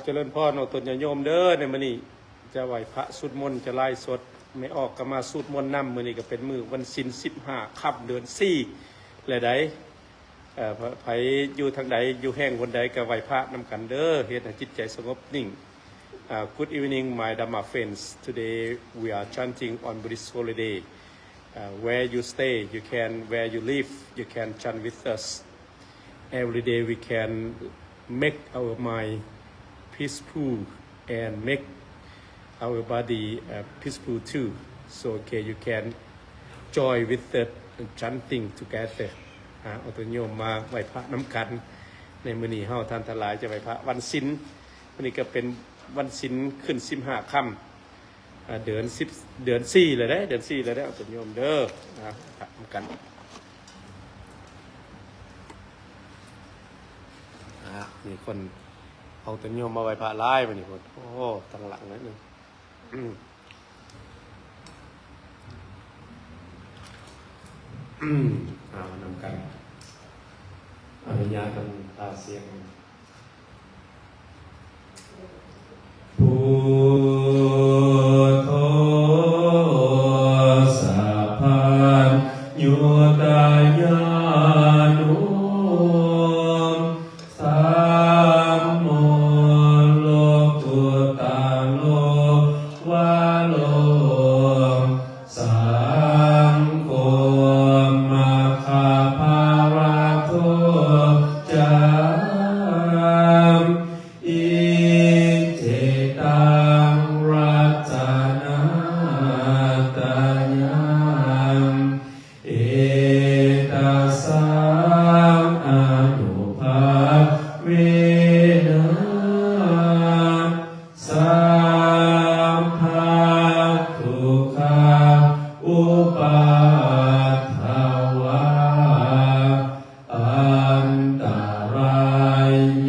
เจริญพรเอาตนญาโยมเด้อในมื้อนี้จะไหวพระสุดมนต์จะไล่สดไม่ออกก็มาสุดมนต์นำมื้อนี้ก็เป็นมื้อวันศีล15ค่ำเดือน4และใดไผอยู่ทางใดอยู่แห่งคนใดก็ไหวพระนำกันเด้อเฮ็ดให้จิตใจสงบนิ่งGood evening my Dhamma friends. Today we are chanting on Buddhist holiday. Where you stay, where you live, you can chant with us. Every day we can make our mind peaceful and make our body peaceful too. So you can join with the chanting together. เอาตัวโยมมาไหว้พระน้ำกันในมื้อนี้เฮาท่านทั้งหลายจะไหว้พระวันศีลมื้อนี้ก็เป็นวันศีลขึ้น15ค่ำเดือน4เลยได้เดือน4เลยได้เอาตัวโยมเด้อพระน้ำกันมีคนเอาตัวโยมมาไหว้พระหลายมื้อนี้คนโอ้ตั้งหลังนิดนึงนำกันอนุญาตกันตาเสียงพุทโธสัพพัญญูตายานุสัมโมโลกุตโลวะโลสังโฆมัคคาภารโตจามอิเจตังรัตนาตยังเอตัสสะอนุภาเวนะสัมภะทุกขาอุปัฏฐวาอันตรา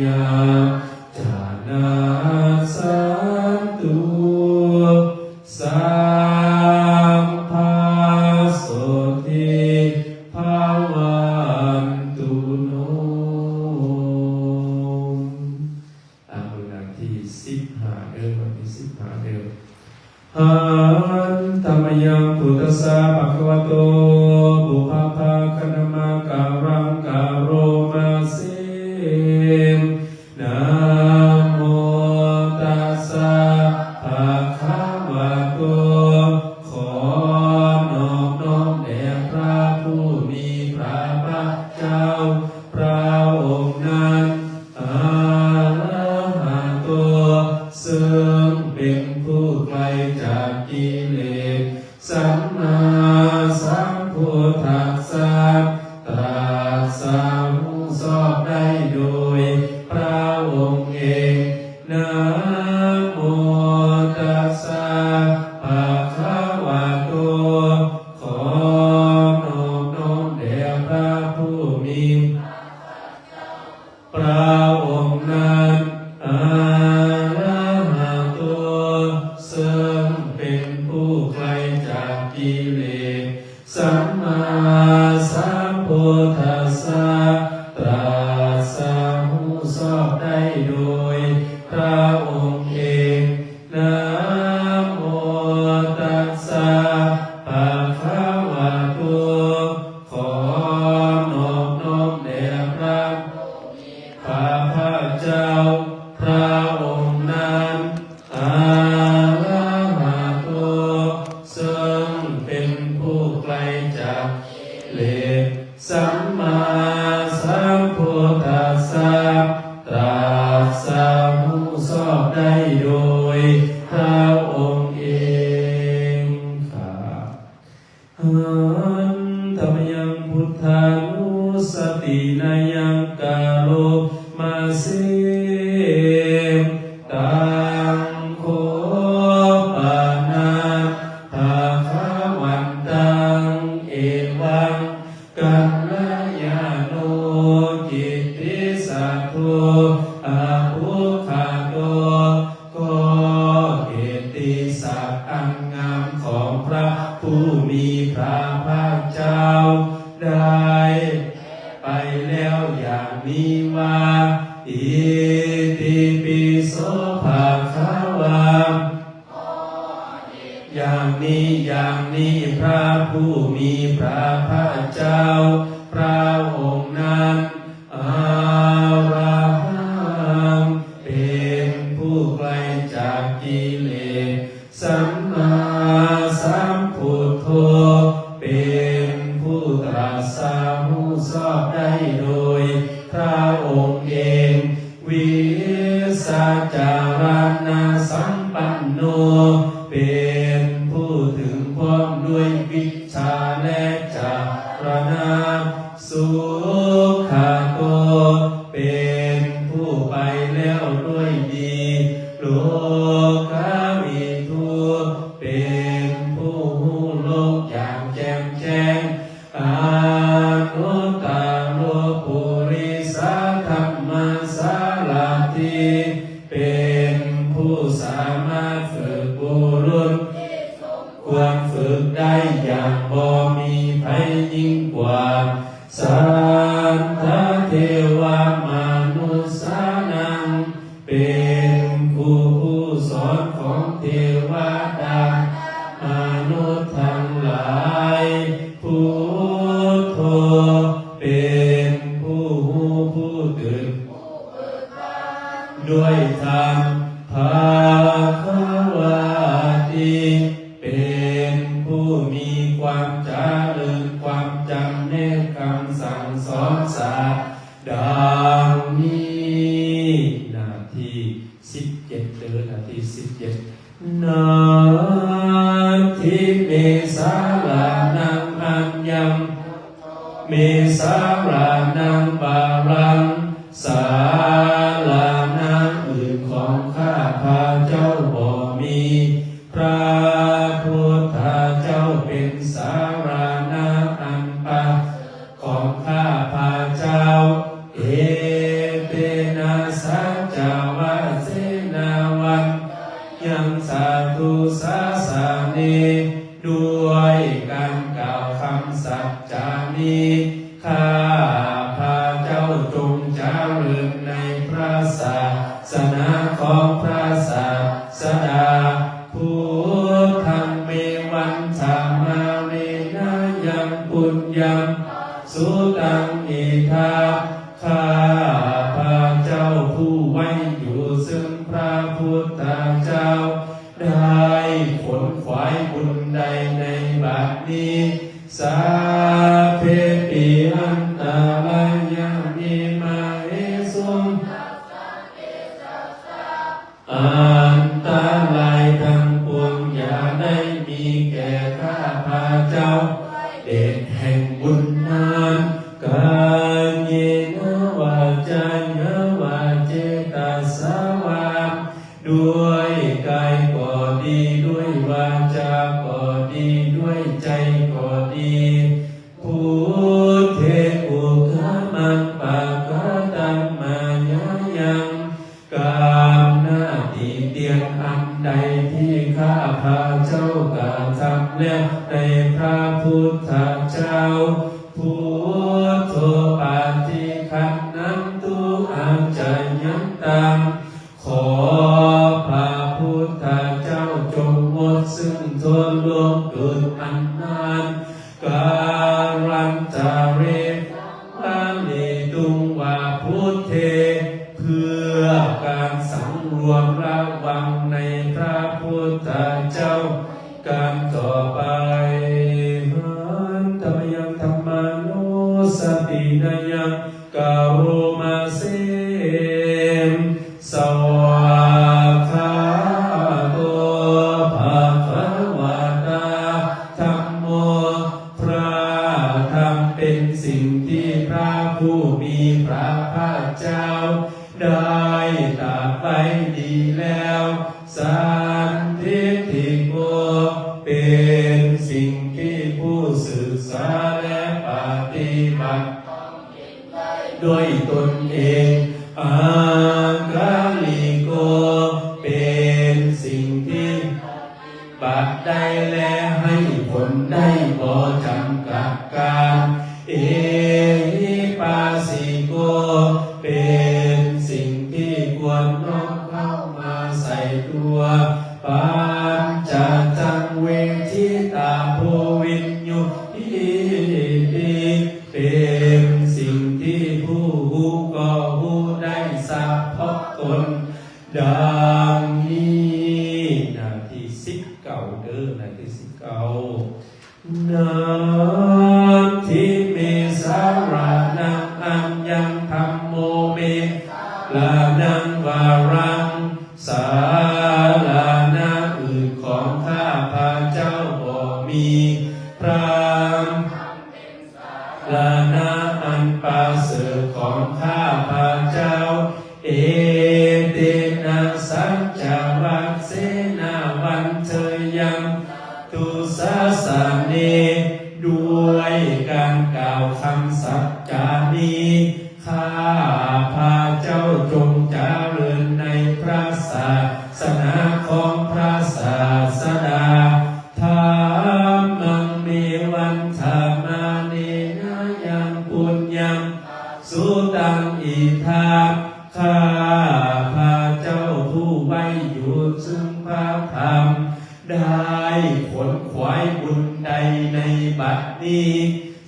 ยาจานาสันตุสัมภาโสติภาวันตุโนวันที่15เดือนวันที่15เดือนหันธรรมยังพุทธัสสะภะคะวะโตบุพพาคณมะการังการโรมาเสนะโมตัสสะภะคะวะโตขอนอบน้อมแด่พระผู้มีพระภาคเจ้าพระองค์นั้นอะระหะโตซึ่งเป็นผู้ไกลจากกิเลสสัมมาสัมพุทธัสสะตรัสรู้ชอบได้โดยพระองค์เองนะโมตัสสะภะคะวะโตขอนอบน้อมแด่พระผู้มีพระองค์นั้นอะระหะโตซึ่งเป็นผู้ไกลจากกิเลสสัมมาสัมพุทธัสสะตรัสรู้ชอบได้โดยพระองค์เองนะโมตัสสะภะคะวะโตขอนอบน้อมแด่พระข้าพเจ้าพระองค์นั้นอะระหะโตซึ่งเป็นผู้ไกลจากกิเลสสัมมาสัมพุทธัสสะตรัสรู้ชอบได้โดยพระองค์เองหันธรรมยังพุทธานุสตินายังกาโลมาเสตังโคปานาภาควันตังเอวังกัลยาโนกิตติสัทโธอะภุคาโตก็เกติศักดิ์อันงามของพระผู้มีพระภาคเจ้าได้ไปแล้วอย่างนี้ว่าอิติปิ โสภาควาอย่างนี้อย่างนี้พระผู้มีพระภาคเจ้าพระองค์นั้นอาราหังเป็นผู้ไกลจากกิเลสสัมมาสัมพุทโธเป็นผู้ตรัสรู้ชอบได้โดยพระองค์เองวิสัจจารณสัมปันโนเป็นผู้ถึงพร้อมด้วยวิชาและจารณะสุขโตเป็นผู้ไปแล้วด้วยดีโลกวิทูเป็นผู้รู้โลกอย่างแจ่มแจ้งอนุตตโรปุริสธรรมสารถิเป็นผู้สามารถฝึกบุรุษควรฝึกได้อย่างบ่มีภัยยิ่งกว่าสัทธเทวมนุษสานังเป็นผู้สอนของเทวดามนุษย์ทั้งหลายพุทโธเป็นผู้รู้ผู้ตื่นด้วยธรรมภควาติเป็นผู้มีความเจริญความจำแนกคำสั่งสอนศาสตร์ดังนี้นาที17เดือนนาที17นาทิเมสารานังอัญญังเมสารานังบารังสารานังอื่นของข้าพระเจ้าบ่มีพระพุทธเจ้าเป็นสารานังอันประของข้าพระเจ้าเอเตนะสัจจวะเสนาวันยังสาธุสาสานีด้วยการกล่าวคำสัจจานี้ข้าพระเจ้าจงเจริญในพระศาสนาของพระศาสดาพุทธังเมวันธรรมาเมนะยังปุญญังสุตังอิทาข้าพระเจ้าผู้ไว้อยู่ซึ่งพระพุทธเจ้าได้ขนขวายบุญใดในบัดนี้สาเพปิอันตรายามิมาเอสุงอันตรายทั้งปวงอย่าได้มีแก่ข้าพระเจ้าเดชแห่งบุญนั้นกายเยนะวาจายะวาเจตสาวาด้วยกายก็ดีด้วยวาจาก็ดีด้วยใจก็ดีพุทเทอุคมังปะกะตัมมายายังกามหน้าที่เตียนอันใดที่ข้าพระเจ้ากระทำแล้วในพระพุทธเจ้าพุทโธปาติคันนันตุอาจายันตังขอพระพุทธเจ้าจงหมดซึ่งทนลวงเกิดอันนานการันตะเรลาลิตุงวาพุทเทเพื่อการสังรวมระวังในพระพุทธเจ้าการต่อไปหันตมยังธรรมานุสตินายังกาโรมาเสมสวากขาโตภะคะวะตาธัมโมพระธรรมเป็นสิ่งที่พระผู้มีพระภาคเจ้าได้ตรัสไว้ดีแล้วสันทิฏฐิโกเป็นสิ่งที่ผู้ศึกษาและปฏิบัติด้วยตนเองอากาลิโกเป็นสิ่งที่บัติได้และให้ผลได้บ่จำกัดการเอหิปัสสิโกเป็นสิ่งที่ควรน้อมเข้า เพราะตนดังนี้นาที19เด้อนาที19นาทิเมสารานังอัญญังธัมโมเมลานังวารังสาลานาอื่นของข้าพระเจ้าบ่มีพระลานาอันประเสริฐของข้าพระเจ้าเอเตนะสัจจวัตเสนาวันเทยังตุสาสาเนด้วยการกล่าวคำสัจจานี้ข้าพระเจ้าจงเจริญในพระศาสนาของพระศาสดาธรรมังเมวันธรรมาเนนะยังปุญญังสุตังอิทาข้าพระเจ้าผู้ไว้อยู่ซึ่งพระธรรมได้ขนขวายบุญใดในบัดนี้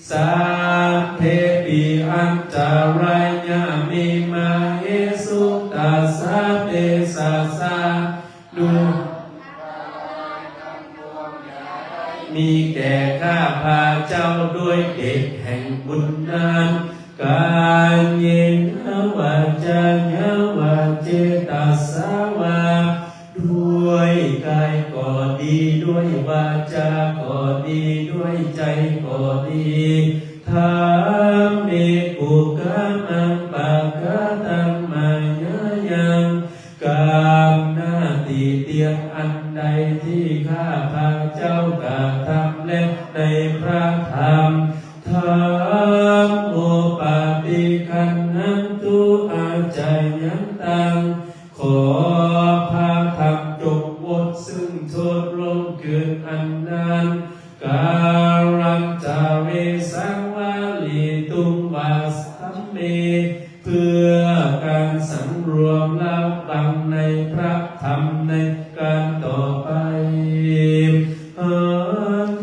สาเทปิอันจารายามิมาเอสุตัสสะเตสะสะดุมีแก่ข้าพระเจ้าด้วยเดชแห่งบุญนั้นการเย็นวาจายาวาเจตัสสาวาด้วยกายก็ดีด้วยวาจาก็ดีด้วยใจก็ดีธรรมเมกุกะมังปะกะตังมายายังกามหน้าตีเตียงอันใดที่ข้าพระเจ้ากระทำและในพระธรรมธรรมโอปาติคันนันตุอาจายันตังขอพระธรรมจงหมดซึ่งโทษลงเกินอันนั้นการันจาเวสังวาลีตุงวาสัมเมเพื่อการสำรวมระวังในพระธรรมในการต่อไปธ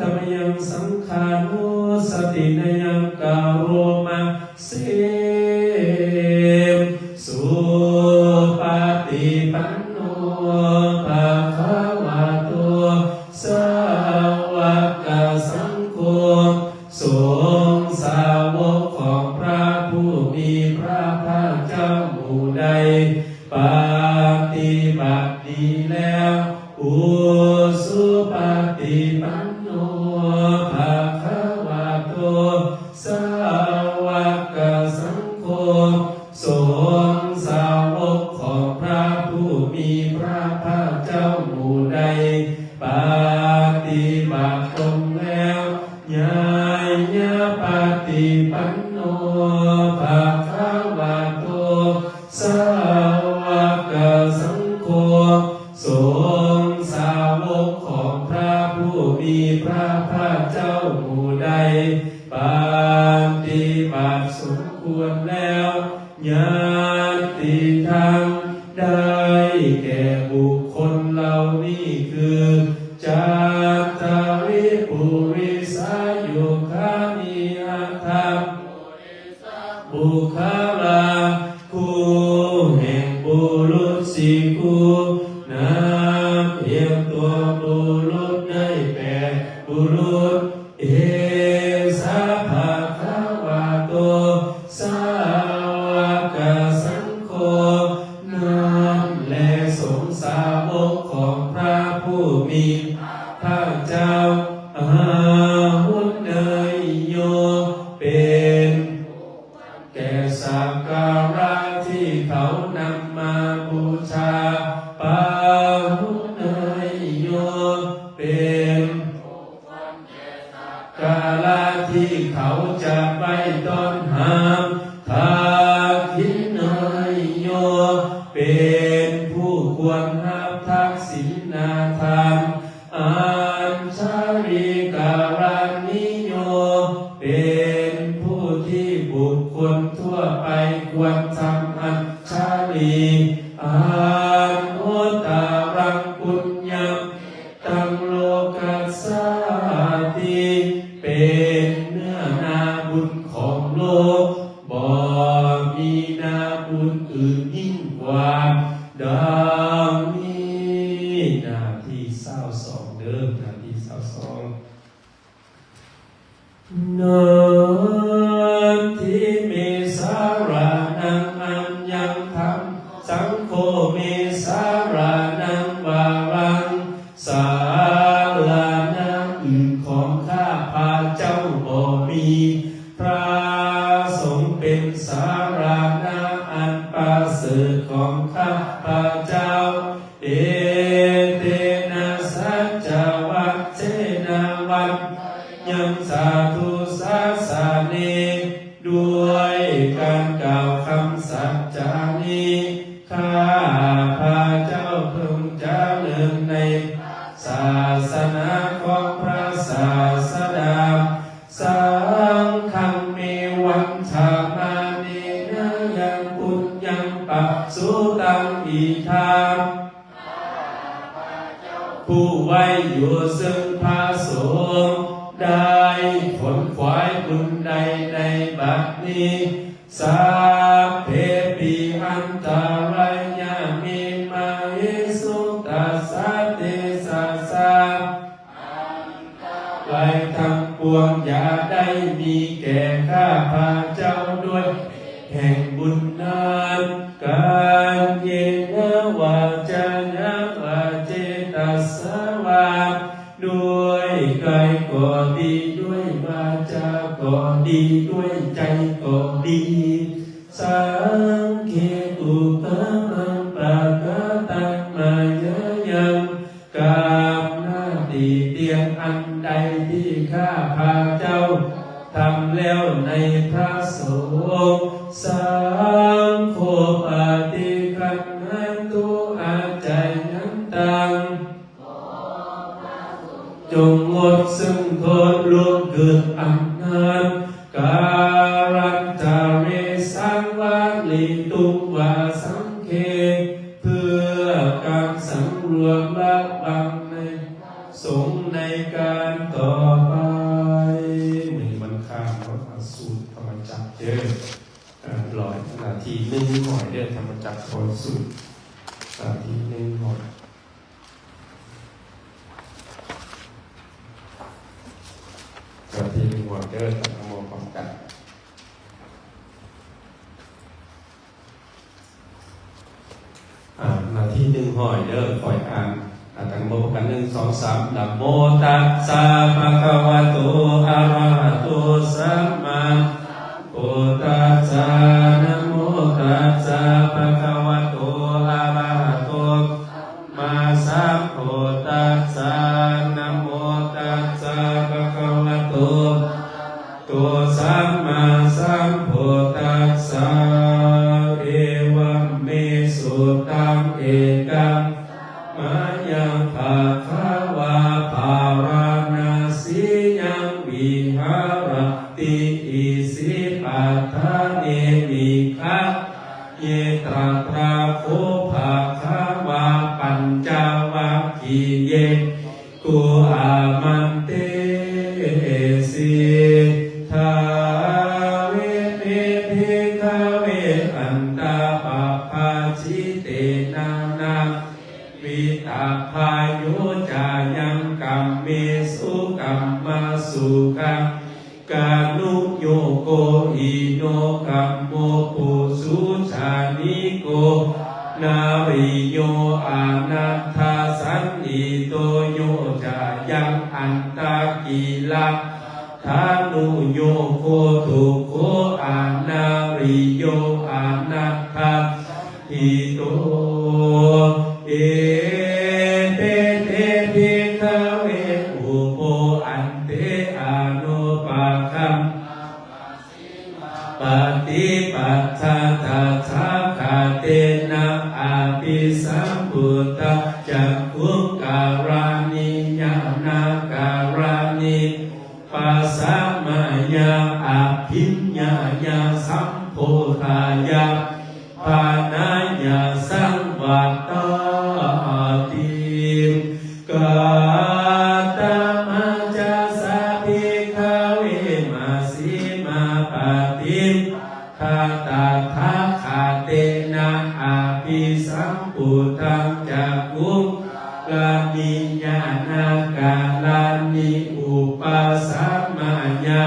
รรมยังสังขานุสตินยังกาโรมาเสสุปฏิปันโนภะคะวะโตสาวกสังโฆสงฆ์สาวกของพระผู้มีพระภาคเจ้าหมู่ใดปฏิบัติดีแล้วอุสุปฏิปันโนภะคะวะโตสาวกสังโฆสงฆ์สาวกของพระผู้มีพระภาคเจ้าหมู่ใดปฏิบัติตรงแล้วญาญาปฏิปันโนภะคะวะโตสาวกสังโฆสงฆ์สาวกของพระผู้มีพระภาคเจ้าหมู่ใดปฏิบัติสมควรแล้วญาติธรรมได้แก่บุคคลเหล่านี้คือจาตาริปุริสายุคานิอาธรรมบุคลาคู่แห่งบุรุษสี่คู่นับเพียงตัวบุรุษได้แปดบุรุษเอสาภะคะวะโตสาวกสังโฆนั้นแลสงฆ์สาวกของพระผู้มีพระเจ้าอาหุเนยโยเป็นแก่สักการะที่เขานำมาบูชาปาหุเนยโยเป็นกาลที่เขาจะไปต้อนหามทาคินเนยโยเป็นผู้ควรรับทักษิณาธรรมอัญชาริการานิโยเป็นผู้ที่บุคคลทั่วไปควรทำอัญชาลีอันโอตารังปุญญังตังโลกัสสาติเป็นเนื้อนาบุญของโลกบ่มีนาบุญอื่นยิ่งก วันดังนี้นาที22เด้อนาที22นาทีเมสารานังอัญญังธรรมสังโฆเมสารานังวารังสาลานาอื่นของข้าพาเจ้าบ่มีพระสงฆ์เป็นสารานาอันประเสริฐของข้าพาเจ้าเอเตนะสัจจวัคเชนะวันยังสาธุสาสานีด้วยการกล่าวคำสัจจานี้ข้าพาเจ้าพึงเจริญในศาสนาของพระศาสดาสังฆังเมวันธามาเนนะยังปุญญังปัสสุตังอิทามผู้ไว้อยู่ซึ่งพระสงฆ์ได้ผลขวายบุญใดในบัดนี้สัพเพปิอันตรายามิมาหิสุตัสสะเตสัสสะไว้ทั้งปวงอย่าได้มีแก่ข้าพาเจ้าด้วยแห่งบุญนั้นการเยนะวาจานะวาเจตัสสะวาด้วยกายก็ดีด้วยวาจาก็ดีด้วยใจก็ดีสังเกตุตมังปะกะตังมายะยังกามหน้าตีเตียนอันใดที่ข้าพาเจ้าทำแล้วในพระสงฆ์สังโฆปฏิคันหันตุอาจายันตังจงงดซึ่งโทษล่วงเกินอำนาจการันตาเรสังวาลิตุวาสังเคเพื่อการสังรวมละบังในสงฆ์ในการต่อไปเหมือนมันข้ามรถมาสูตรธรรมจักรเด้อร้อยนาทีหนึ่งหน่อยเด้อธรรมจักรพอสูตรนาทีหนึ่งหน่อยนาทีหนึ่งหน่อยเด้อธรรมโมพร้อมกันนาทีหนึ่งหน่อยเด้อคอยอ่านตังโมกัน1 2 3นะโมตัสสะภะคะวะโตอะระหะโตสัมมาพุทธัสสะนะโมตัสสะภะคะวะโตอะระหะโตมาสัมพุทธัสสะนะโมตัสสะภะคะวะโตสัมมาสัมพุทธัสสะเอวะเมสุตังเอกังมายังภาควาภาราณสียังวิหารติอิสิปัฏฐาเนมิคะเยตราตราโคภาควาปัญจวัคคีย์เยกุอามันเตสิทาเวเมภิกขเวอันตาปะภาชิเตนานาวิตาพายุจายังกัมเมสุกัมมาสุขังกานุโยโกอิโนกัมโมปุสุชานิโกนาริโยอานัตถาสันติโตโยจายังอันตากิลักธานุโยโคทุโคอานาริโยอานัตถาทิโตเอเตเตภิกขเวอุโปอันเตอนุปาคัมปฏิปัฏฐาตถาคเตนะอาภิสัมพุทธจักขุการานิญาณการานิปัสสมายาอภิญญายาสัมโพธายาปานายาสังวัตตติกาตมัจจสะภิกขเวมาสีมาปฏิทาตถาคเตนะอาภิ ภิสัมพุทธังจักขุลานิญาณากาลานิอุปสัมมาญา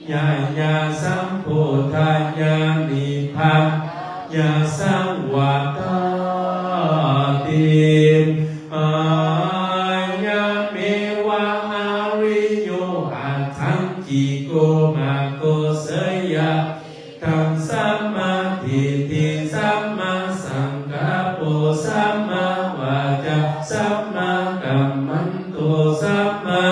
ญาญาสัมพุทธายานิภัมยาสังวัตติอาญาเมวะอาริโยอัตถังกิโกมาโกเสยะธัมสัมมาทิฏฐิสัมมาสังกัปโปสัมมาวาจาสัมมากัมมันโตสัมมา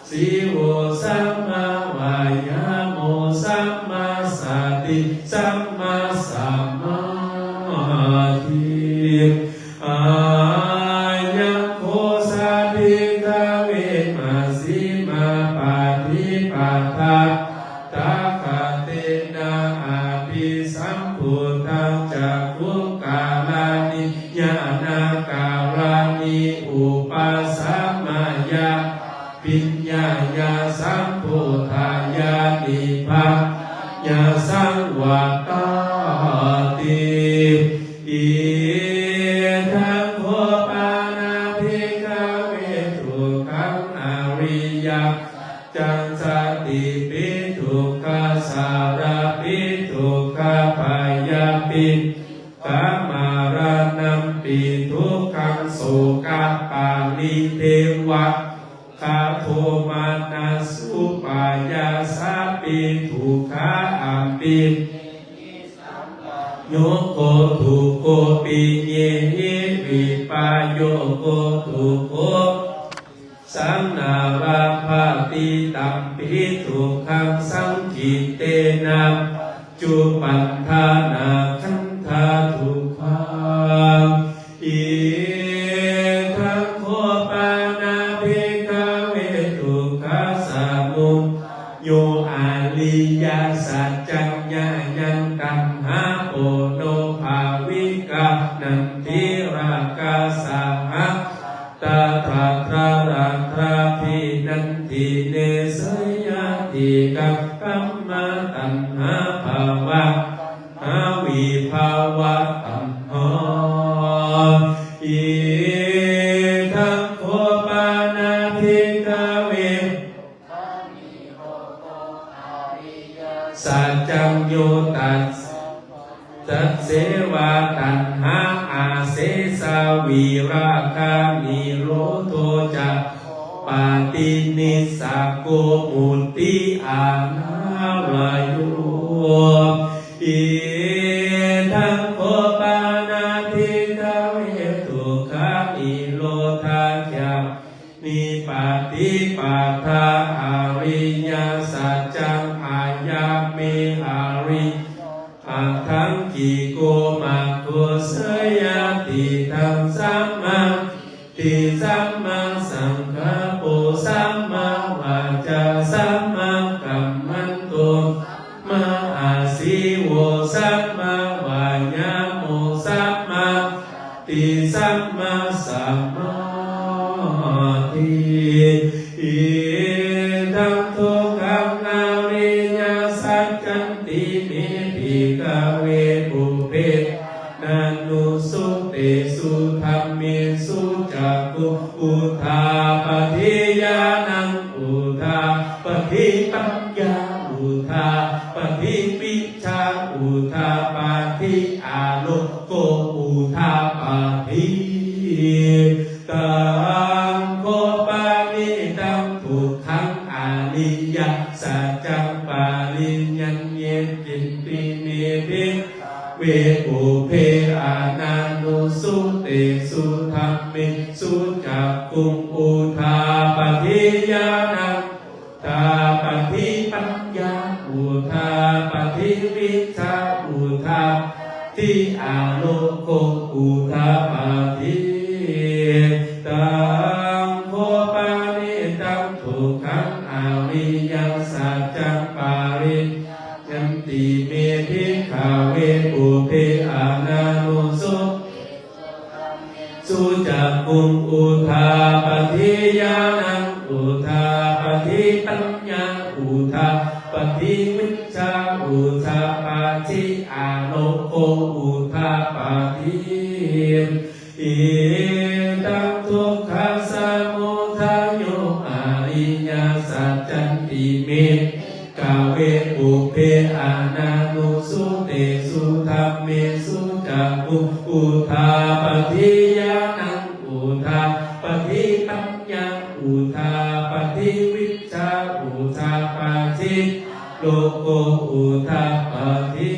สีโวสัมมาวายาโมสัมมาสติสัมมาสัมมาทิอายังโคสาธิกาเวมัสสิมาปาทิปัฏฐาตาคเตนะอาภิสัมพุทธังจักขุกาลานิญาณากาลานิอุปสัมมาญาปิญญาญาสัมพุทธายานิภัมยาสังวัตติอิทังโคปานาภิกขเวทุกขังอริยจันสติปิทุกขสารปิทุกขพยาปิกามารณัมปิทุกขังโสกปาลิเทวะคาโทมานาสุปายาสาปิทุกขาอัมปิโยโกทุโกปิเยหิวิปาโยโกทุโกสังนาราภาติตัมปิทุกขังสังกิเตนะจุปัฏฐานาคันธาทุกขังอิทังโคปานาภิกขเวทุกขสมุทโยอาลิยสัจจัญญาญังตัมหาโอโนภาวิกานันทิราคาสาหะตาถาทราราทราภินันติเนสยติกัปปัมมาตัมหาภาวะหาวิภาวะตัมหาอิทังโคปานาภิกขเวสัจจังโยตัสตัสเสวะตัณหาอาเสสาวิราคะนิโรโธจะปาตินิสสโกมุตติอานาลายโยอิทังโคปานาภิกขเวทุกขานิโรธาจะนิปาติปัฏฐาอริยสัจจังอาญาเมอาริอัตถังกิโกมาโกเสยติธัมสัมมาทิสัมมาสังกัปโปสัมมาวาจาสัมมากัมมันโตมาอาสิโวสัมมาวายาโมสัมมาติสัมมาสัมมาทิอิทังทุกขังอริยสัจจันติเมภิกขเวปุเพนันนุสุเตสุธัมเมสุจักขุอุทาปฏิญาณังอุทาปฏิปัญญาอุทาปฏิวิชาอุทาปฏิอาโลโกอุทาปฏิตังโคปานิตังทุกขังอริยสัจจังปาริญญังเยติปิเมภิกเวปุเพอานันโนสุเตสุธัมเมสุจักขุอุทาปฏิญาณังตาปฏิปัญญาอุทาปฏิวิชาอุทาทิอาโลโกอุทาปฏิตังโคปานิตังทุกขังอริยสัจจังปาริยันติเมภิกขเวปุเพอานาโนสุสุจักขุอุทาปฏิญาณังอุทาปฏิปัญญาอุทาปฏิวิชาอุทาปฏิอาโลโกอุท าปาทิอิตังทุกขสมุทัยโยอริยสัจจันติเมกาเวปุเพอานานุสุเตสุธัมเมสุจักขุอุทาปฏิญาณังอุทาปฏิปัญญาอุทาปฏิวิชชาอุทาปาทิโลโกอุทาปฏิ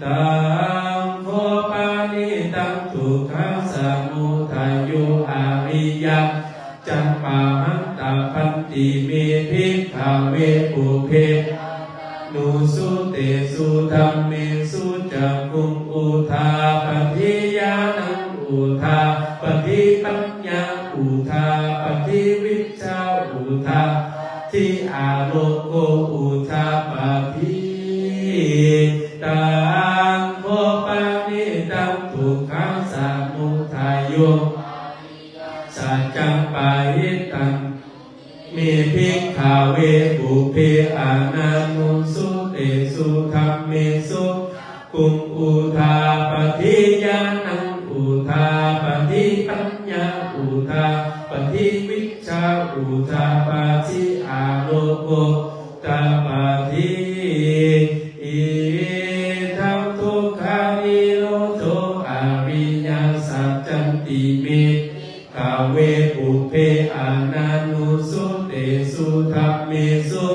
ตังโคปานิตังทุกขังสมุทัยโยอริยจัมปาหันตพันติเมภิกขเวปุเพนุสุเตสุธัมเมสุจักขุอุทาปฏิญาณังอุทาปฏิปัญญาอุทาปฏิวิชชาอุทาทิอาโลโกอุทาปฏิตังโคปานิตังทุกขังสมุทัยโยสัจจังปาหิตังเมภิกขเวปุเพอานานุสุเตสุธัมเมสุกุงอุทาปฏิญาณังอุทาปฏิปัญญาอุทาปฏิวิชชาอุทาปาทิอาโลโกตาปาทิอิทังทุกขานิโรโธอริยสัจจันติเมกาเวปุเพอานานุสุเตสุธัมเมสุ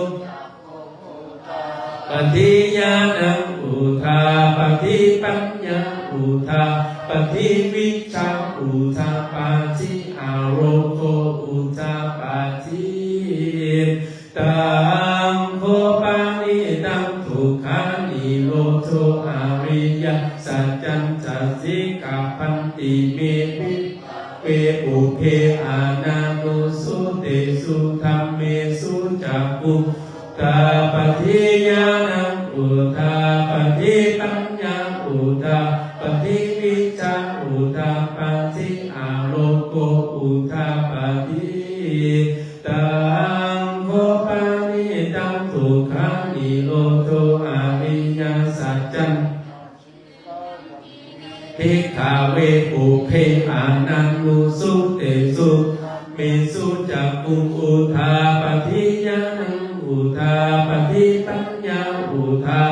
ปฏิญาณังอุทาปฏิปัญญาอุทาปฏิวิชชาอุทาปาทิอาโรโกอุทาปาทิตังโคปานิตังทุกขานิโรโธอริยสัจจันจัสสิกาพันติเมภิเวปุเพอานานุสุเตสุธัมเมสุจักขุตาปฏิญาณังอุทาปฏิปัญญาอุทาปฏิวิชชาอุทาปาทิอาโลโกอุทาปฏิตังโคปานิตังทุกขานิโรโธอริยสัจจันภิกขเวปุเพอานันนุสุเตสุเมสุจักขุอุทาปฏิญาณังอุทาปฏิปัญญาอุทา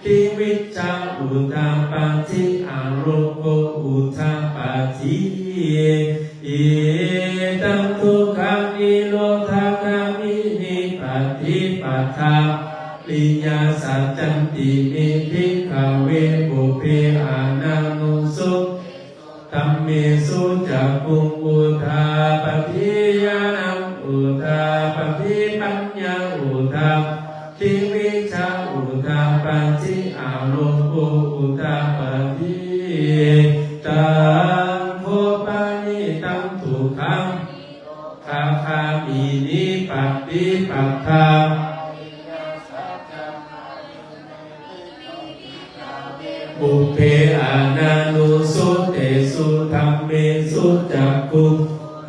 ทิวิชชาอุทาปาทิอาโรโกอุทาปาทิอิตังทุกขังนิโรธคามินิปฏิปทาปิญญาสัจจันติเมภิกขเวปุเพอานานุสุธัมเมสุจักขุอุทาปฏิญาณังอุทาปฏิปัญญาอุทาทิวิชชาอุทาปาทิอาโลโกอุทาปฏิตังโคปานิตังทุกขังคาคามินิปฏิปัฏฐาปุเพอานานุสุเตสุธัมเมสุจักขุ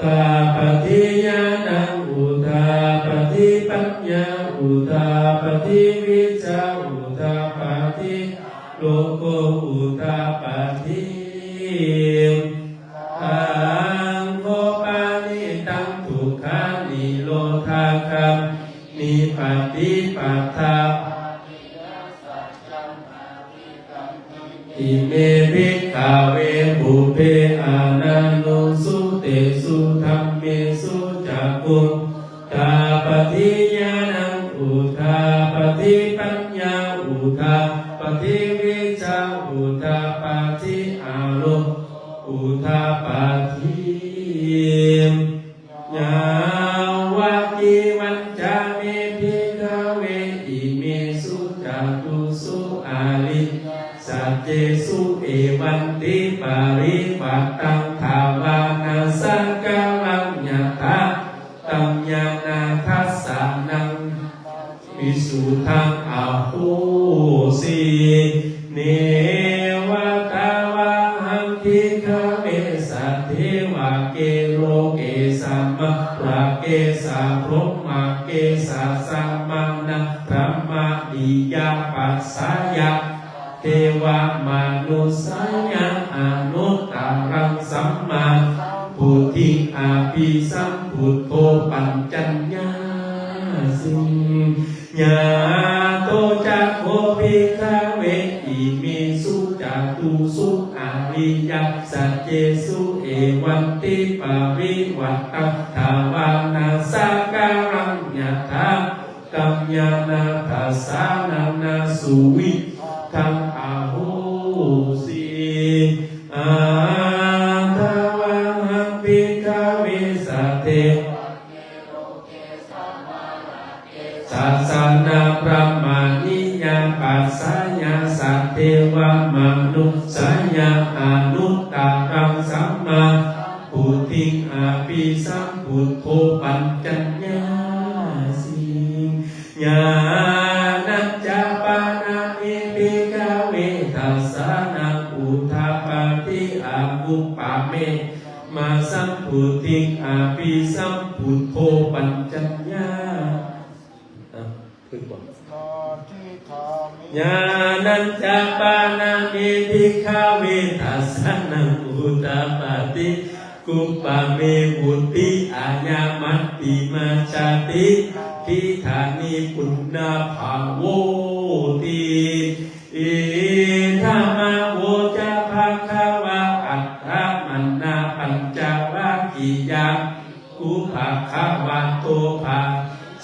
ตาปฏิญาณังอุทาปฏิปัญญาอุทาปฏิวิชชาอุทาปฏิโลโกอุทาปฏิตังโคปานิตังทุกขานิโรธาคัมนิปฏิปัฏฐาอิเมภิกขเวปุเพอานันโนสุเตสุธัมเมสุจักขุตาปฏิญาณังอุทาปฏิปัญญาอุทาปฏิวิชชาอุทาปาทิอาโลอุทาปาทิญาวะกิวัญจาเมภิกขเวอิเมสุจักขุสุอาลิสัจเจสุเอวันติปาริปัตตังภาวานาสังกัลลัญญตาตัมญาณาทัสสะนังวิสุทังอาโหสิเนวตาวะหังทิฆเมสัทเทวะเกโรเกสัมมะราเกสาพรหมเกสาสัมมานะพระมะนิยาปัสสายะเท วมนุสายะอนุตตรังสัมมาพุทธิอาภิสัมพุทโธปัญจัญญาสิญาโตจักโคภิกขเวอิมิสุจักตุสุอาริยัสสะเจสุเอวันติปริวัตตถาวานาสักการัญญาธากัมยานาทัสสานานาสุวิทังอาโหสิอาทาวะหังภิกขเวสะเทสัสสนาพระมานิยาปัสสยาสัตเทวมนุสายาอนุตตรังสัมมาพุทธิอาภิสัมพุทโธปัญจัญญาสิญาณัจจปานาอิภิกขเวทัสสนาอุทาปาติอามุปปะเมมาสัมพุทธิอาภิสัมพุทโธปัญจัญญาญาณัญจปานามิภิกขเวทัสสนังอุตตปาติกุปปะเมวุติอาญามัตติมาชาติทิธานิปุณณภาโวติอิธัมมะโวจะภะคะวะอัตถมันนาปัญจวัคคียะอุภะคะวะโตภะ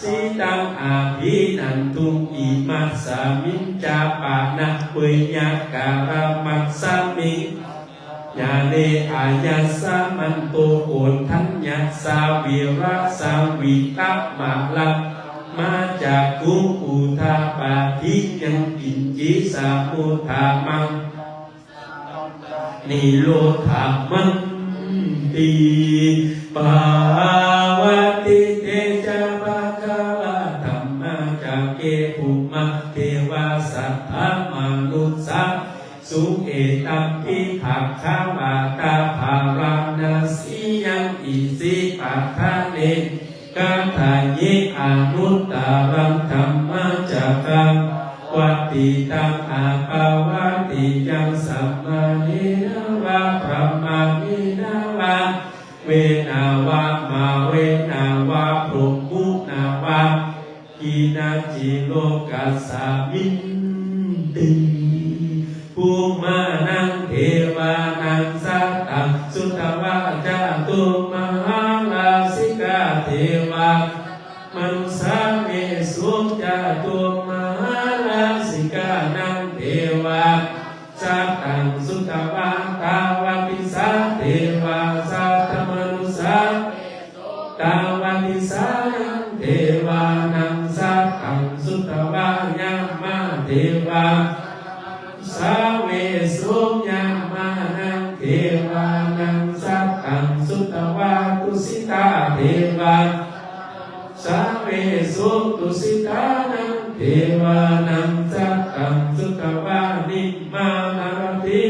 สิตังอาภินันตุอิมัสสามิจจาปานะเวยยะการะมัสสามิญาเนอายัสสะมันโตโกณทัญญัสสาวิรัสสาวิตัปมาลังมาจากกุอุทาปาทิยังกินจิสามุทามังนิโรธามันติปาวติเตจาภะคะวะธัมมาจักเกภูมิเทวาสัทธามนุสสะสุเอตัมปิภะคะวะตาภารานาสียังอิสิปัฏฐาเนกัตถายิอนุตตรังธัมมาจักขังวัตติตังอาภาวะติยังสัมมานินาวะพระมานินาวะเวนาวะมาเวนาวะพรหมุนาวะกินาจิโลกัสสามินติภูมานังเทวานังสัตตังสุตวะจาตุมหาลาสิกาเทวามนุสาเมสุจาตุมหาลาสิกานังเทวาสัตตังสุตวะตาวติสาเทวาสัตตมนุสาตาวติสานังเทวานังสัตตังสุตวะยามาเทวาสาเวสุญญามานังเทวานังสัตตังสุตวะตุสิตาเทวาสาเวสุตุสิตานังเทวานังสัตตังสุตวะนิมมานารติ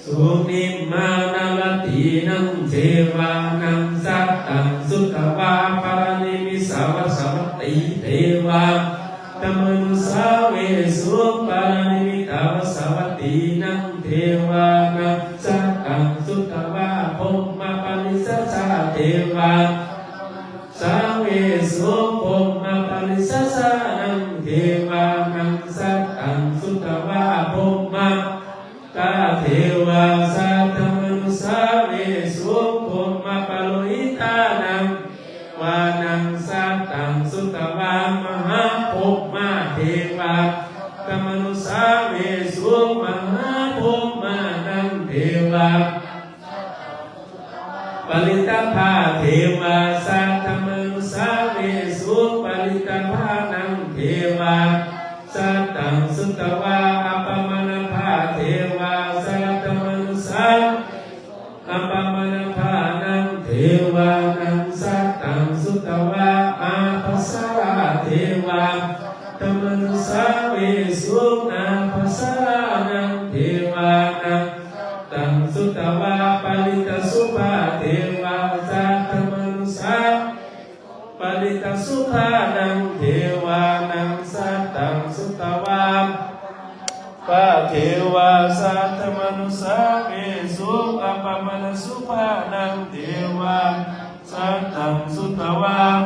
สุนิมมานารตินังเทวานังสัตตังสุตวะปารณิมิสาวสวัตติเทวาธรรมนุสาเวสุปานิมิตาวสวัตตินังเทวานังสัตตังสุตวะพมมาปานิสัสสะเทวาสาเวสุพมมาปานิสัสสะนังเทวานังสัตตังสุตวะพมมาตาเทวาสัตธรรมนุสาเวสุพมมาปาโลหิตานังวานังสัตตังสุตวะมหาภพมาเทวาธรรมนุสาเวสุมหาภพมานังเทวาปริตภาเทวาสัตธรรมนุสาเวสุปริตภานังเทวาสัตตังสุตวะอัปปมณภาเทวาสัตธรรมนุสาอัปปมณภานังเทวานังสัตตังสุตวะอาภัสสะเทวาธรรมนุสาเวสุนาภัสสะนังเทวานังตังสุตวะปริตสุภาเทวาสัตธรรมนุสาปริตสุภานังเทวานังสัตตังสุตวะ วาสัตตมนุสาเวสุอัปปมนสุภานังเทวาสัตตังสุตวัง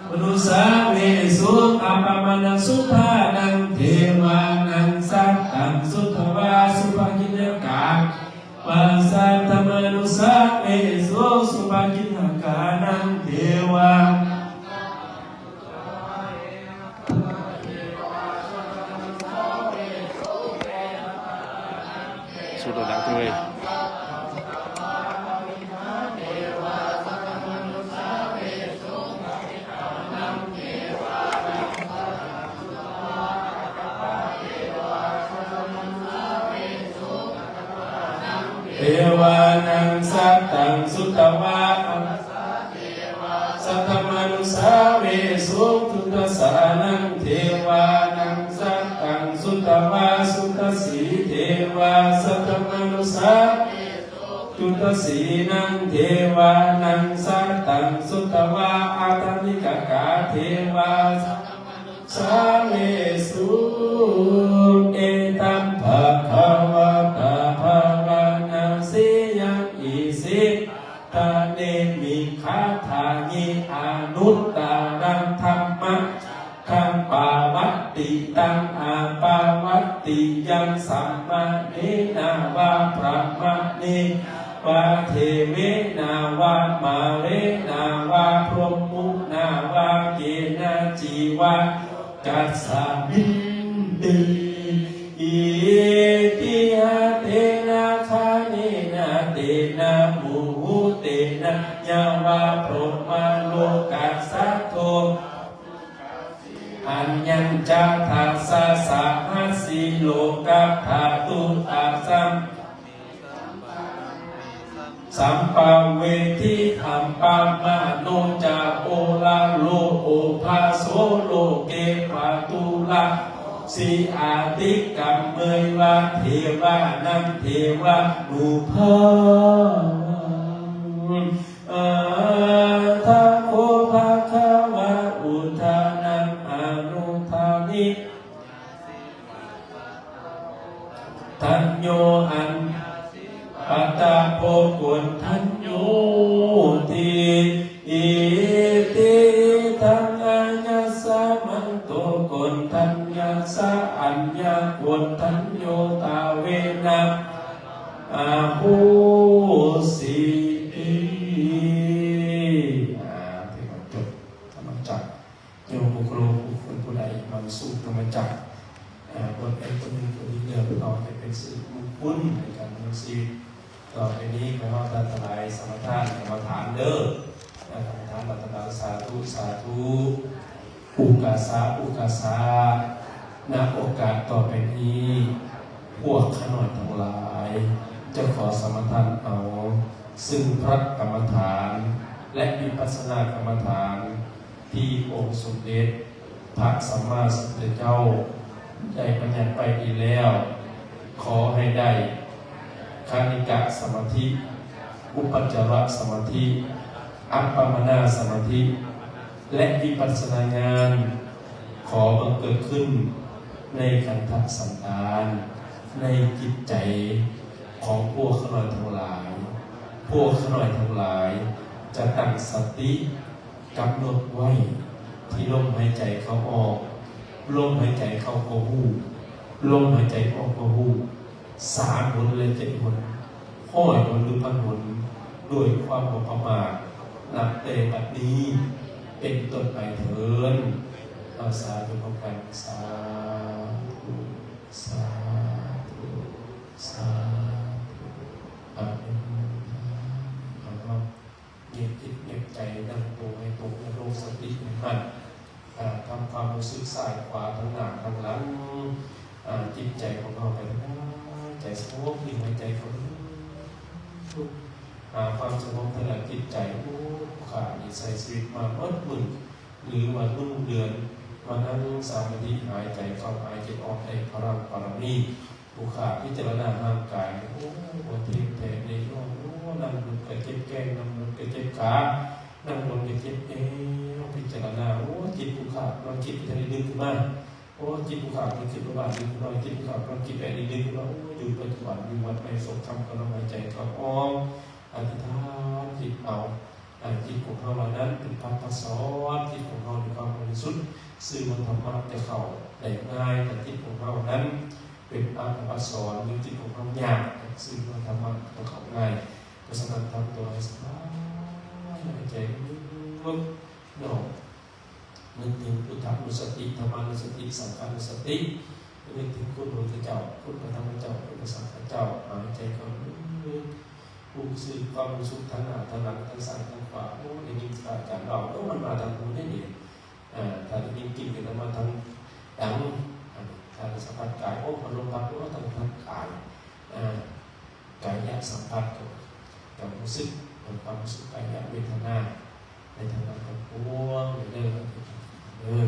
มนุสาเวสุอัปปมนสุภานังเทวานังสัตตังสุตวาสุภกินกาวาสัตตมนุสาเวสุสุภกินกานังเทวาสุดดังเลยเทวานังสัตตังสุตวะสัทธมนุสาเวสุทุตสานังเทวานังสัตตังสุตวะสุตสีเทวาสัทธมนุสาทุตสีนังเทวานังสัตตังสุตวะอาตมิกกาเทวาสาเวสุเอตัมภะคะวะตาภาวนาสิยังอิสิตาเนมิคาทานิอนุตตรังธรรมะคัมปาวัตติตังอาปาวัตติยังสัมมาเนนาวาพระมะเนวาเทเวนาวามาเรนาวาพรหมุนาวาเกนะจีวากัสสะมินติอิติหะเตนะคาเนนะเตนะมุหุเตนะยาวาพรหมโลกัสสะโทอัญญัญจาทัสสะสะหัสสิโลกัพพะตุตัสสัมสัมปเวทิธัมปามะโนจาโอลาโลโอภาโสโลเกปะตุลาสีอาติกัมเมยวะเทวานังเทวานุภาอาทาโคภาควะอุทานังอนุทานิทันโยอันปัตตาโพกุณทันโยติอิติทังอัญญสามันโตกุณทัญญสาอัญญกุณทันโยตาเวนะอาหูสิปิเทวจบธรรมจักรโยบุคโลบุคคลผู้ใดมันสู้ธรรมจักรคนใดคนหนึ่งคนนี้เดินต่อไปเป็นสื่อมุขบุญในการดำเนินชีวิตต่อไปนี้ขอให้ท่านทั้งหลายสมทานกรรมฐานเด้อกรรมฐานปัตตนาสาธุสาธุอุกาสาอุกาสาณโอกาสต่อไปนี้พวกขนอยทั้งหลายจะขอสมทานเอาซึ่งพระกรรมฐานและวิปัสสนากรรมฐานที่องค์สมเด็จพระสัมมาสัมพุทธเจ้าได้บัญญัติไปดีแล้วขอให้ได้คานิกะสมาธิอุปัจจารสมาธิอัปปมนาสมาธิและวิปัสสนาญาณขอบังเกิดขึ้นในขันธสันดานในจิตใจของพวกขน้อยทั้งหลายพวกขน้อยทั้งหลายจะตั้งสติกำหนดไว้ที่ลมหายใจเข้าออกลมหายใจเข้าก็หูลมหายใจออกก็หู3 หนเลย7 หนห้อยหนหรือพันหนด้วยความบ่ประมาทนับแต่บัดนี้เป็นต้นไปเถิดเอาสาธุพร้อมกันสาธุสาธุสาธุอาเมนเอาเก็บจิตเก็บใจตั้งตัวให้ตรงในโลกสติให้มั่นทำความรู้สึกซ้ายขวาทั้งหน้าทั้งหลังจิตใจของเราไปทั้งใจสงบนิ่งหายใจเขาความสงบทางจิตใจขาดใส่ชีวิตมามืดหรือว่ารุ่งเดือนมานั่งสมาธิหายใจเข้าหายใจออกในพลังปรมีผู้ขาพิจารณาร่างกายวันที่แผ่ในโลกนั่งลงกระเจ็บแก้งนั่งลงกระเจ็บขานั่งลงกระเจ็บพิจารณาจิตผู้ขาเราจิตจะได้ดึงขึ้นมาโ ราะว่าจิตผู้ขาดเป็นจิตประบาดจิตผู้น้อยจิตผู้ขาดเป็นจิตแอนดิ้งเราอยู่ปัจจุบันอยู่วันไปสงครามกับลมหายใจเข้าออกอธิษฐานจิตเอาจิตของเราเหล่านั้นเป็นการประสอนจิตของเราในความบริสุทธิ์ซึ่งมันธรรมะจะเข้าได้ง่ายแต่จิตของเรานั้นเป็นอาภัสสอนหรือจิตของเรายากซึ่งมันธรรมะจะเข้าง่ายเพราะฉะนั้นทำตัวให้สบายหายใจลึกๆเนาะนึกถึงพุทธานุสติธรรมานุสติสังฆานุสตินึกถึงคุณพระพุทธเจ้าคุณพระธรรมเจ้าคุณพระสังฆเจ้าหายใจเข้าลึกผู้สื่อความรู้สึกทั้งหน้าทั้งหลังทั้งซ้ายทั้งขวาโอ้ได้ยินอาจารย์เราโอ้มันมาทางหูได้ดีถ้าได้ยินกินกันมาทางดังถ้าสัมผัสกายโอ้มันลมพัดโอ้ทางพัดกายกายะสัมผัสกับรู้สึกความรู้สึกกายะเวทนาในทางนั้นทั้งปวงเลย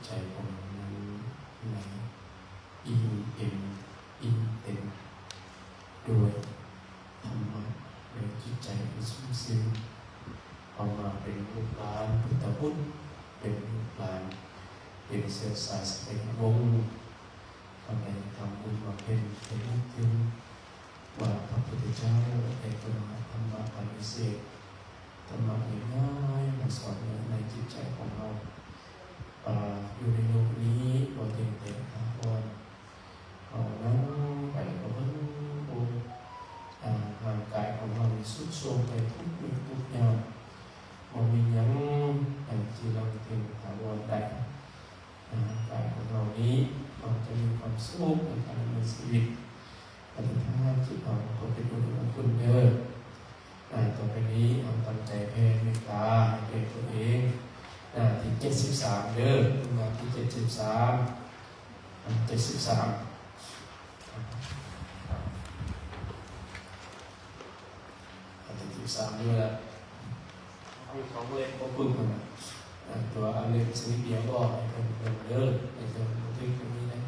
ใจของเรานั้นไหลอิ่มเต็มอิ่มเต็มด้วยธรรมะในจิตใจที่สูงซึ้งเอามาเป็นลูกหลานพุทธบุตรเป็นลูกหลานเป็นเชื้อสายสเปนวงศ์ทำไมทำบุญมาเป็นนึกถึงว่าพระพุทธเจ้าได้ประทานธรรมะอันพิเศษธรรมะง่ายๆมาสอนในจิตใจของเราอยู่ในโลกนี้เราเต็มเต็มทั้งวันเอานั่งไปกับมันร่างกายของเราสุดโทรมไปทุกสิ่งทุกอย่างเรามียังที่เราเต็มทั้งวันได้ร่างกายของเรานี้เราจะมีความสุขในการดำเนินชีวิตปฏิภาณจิตเราก็เป็นบุญของคุณเด้อต่อไปนี้เราตั้งใจแผ่เมตตาให้แก่ตัวเองที่73เด้อที่73ด้วยละมีของเล่นก็พึ่งมันตัวอันเล่นชนิดเดียวก็ให้เป็นเด้อในเรื่องของที่ตรงนี้นะ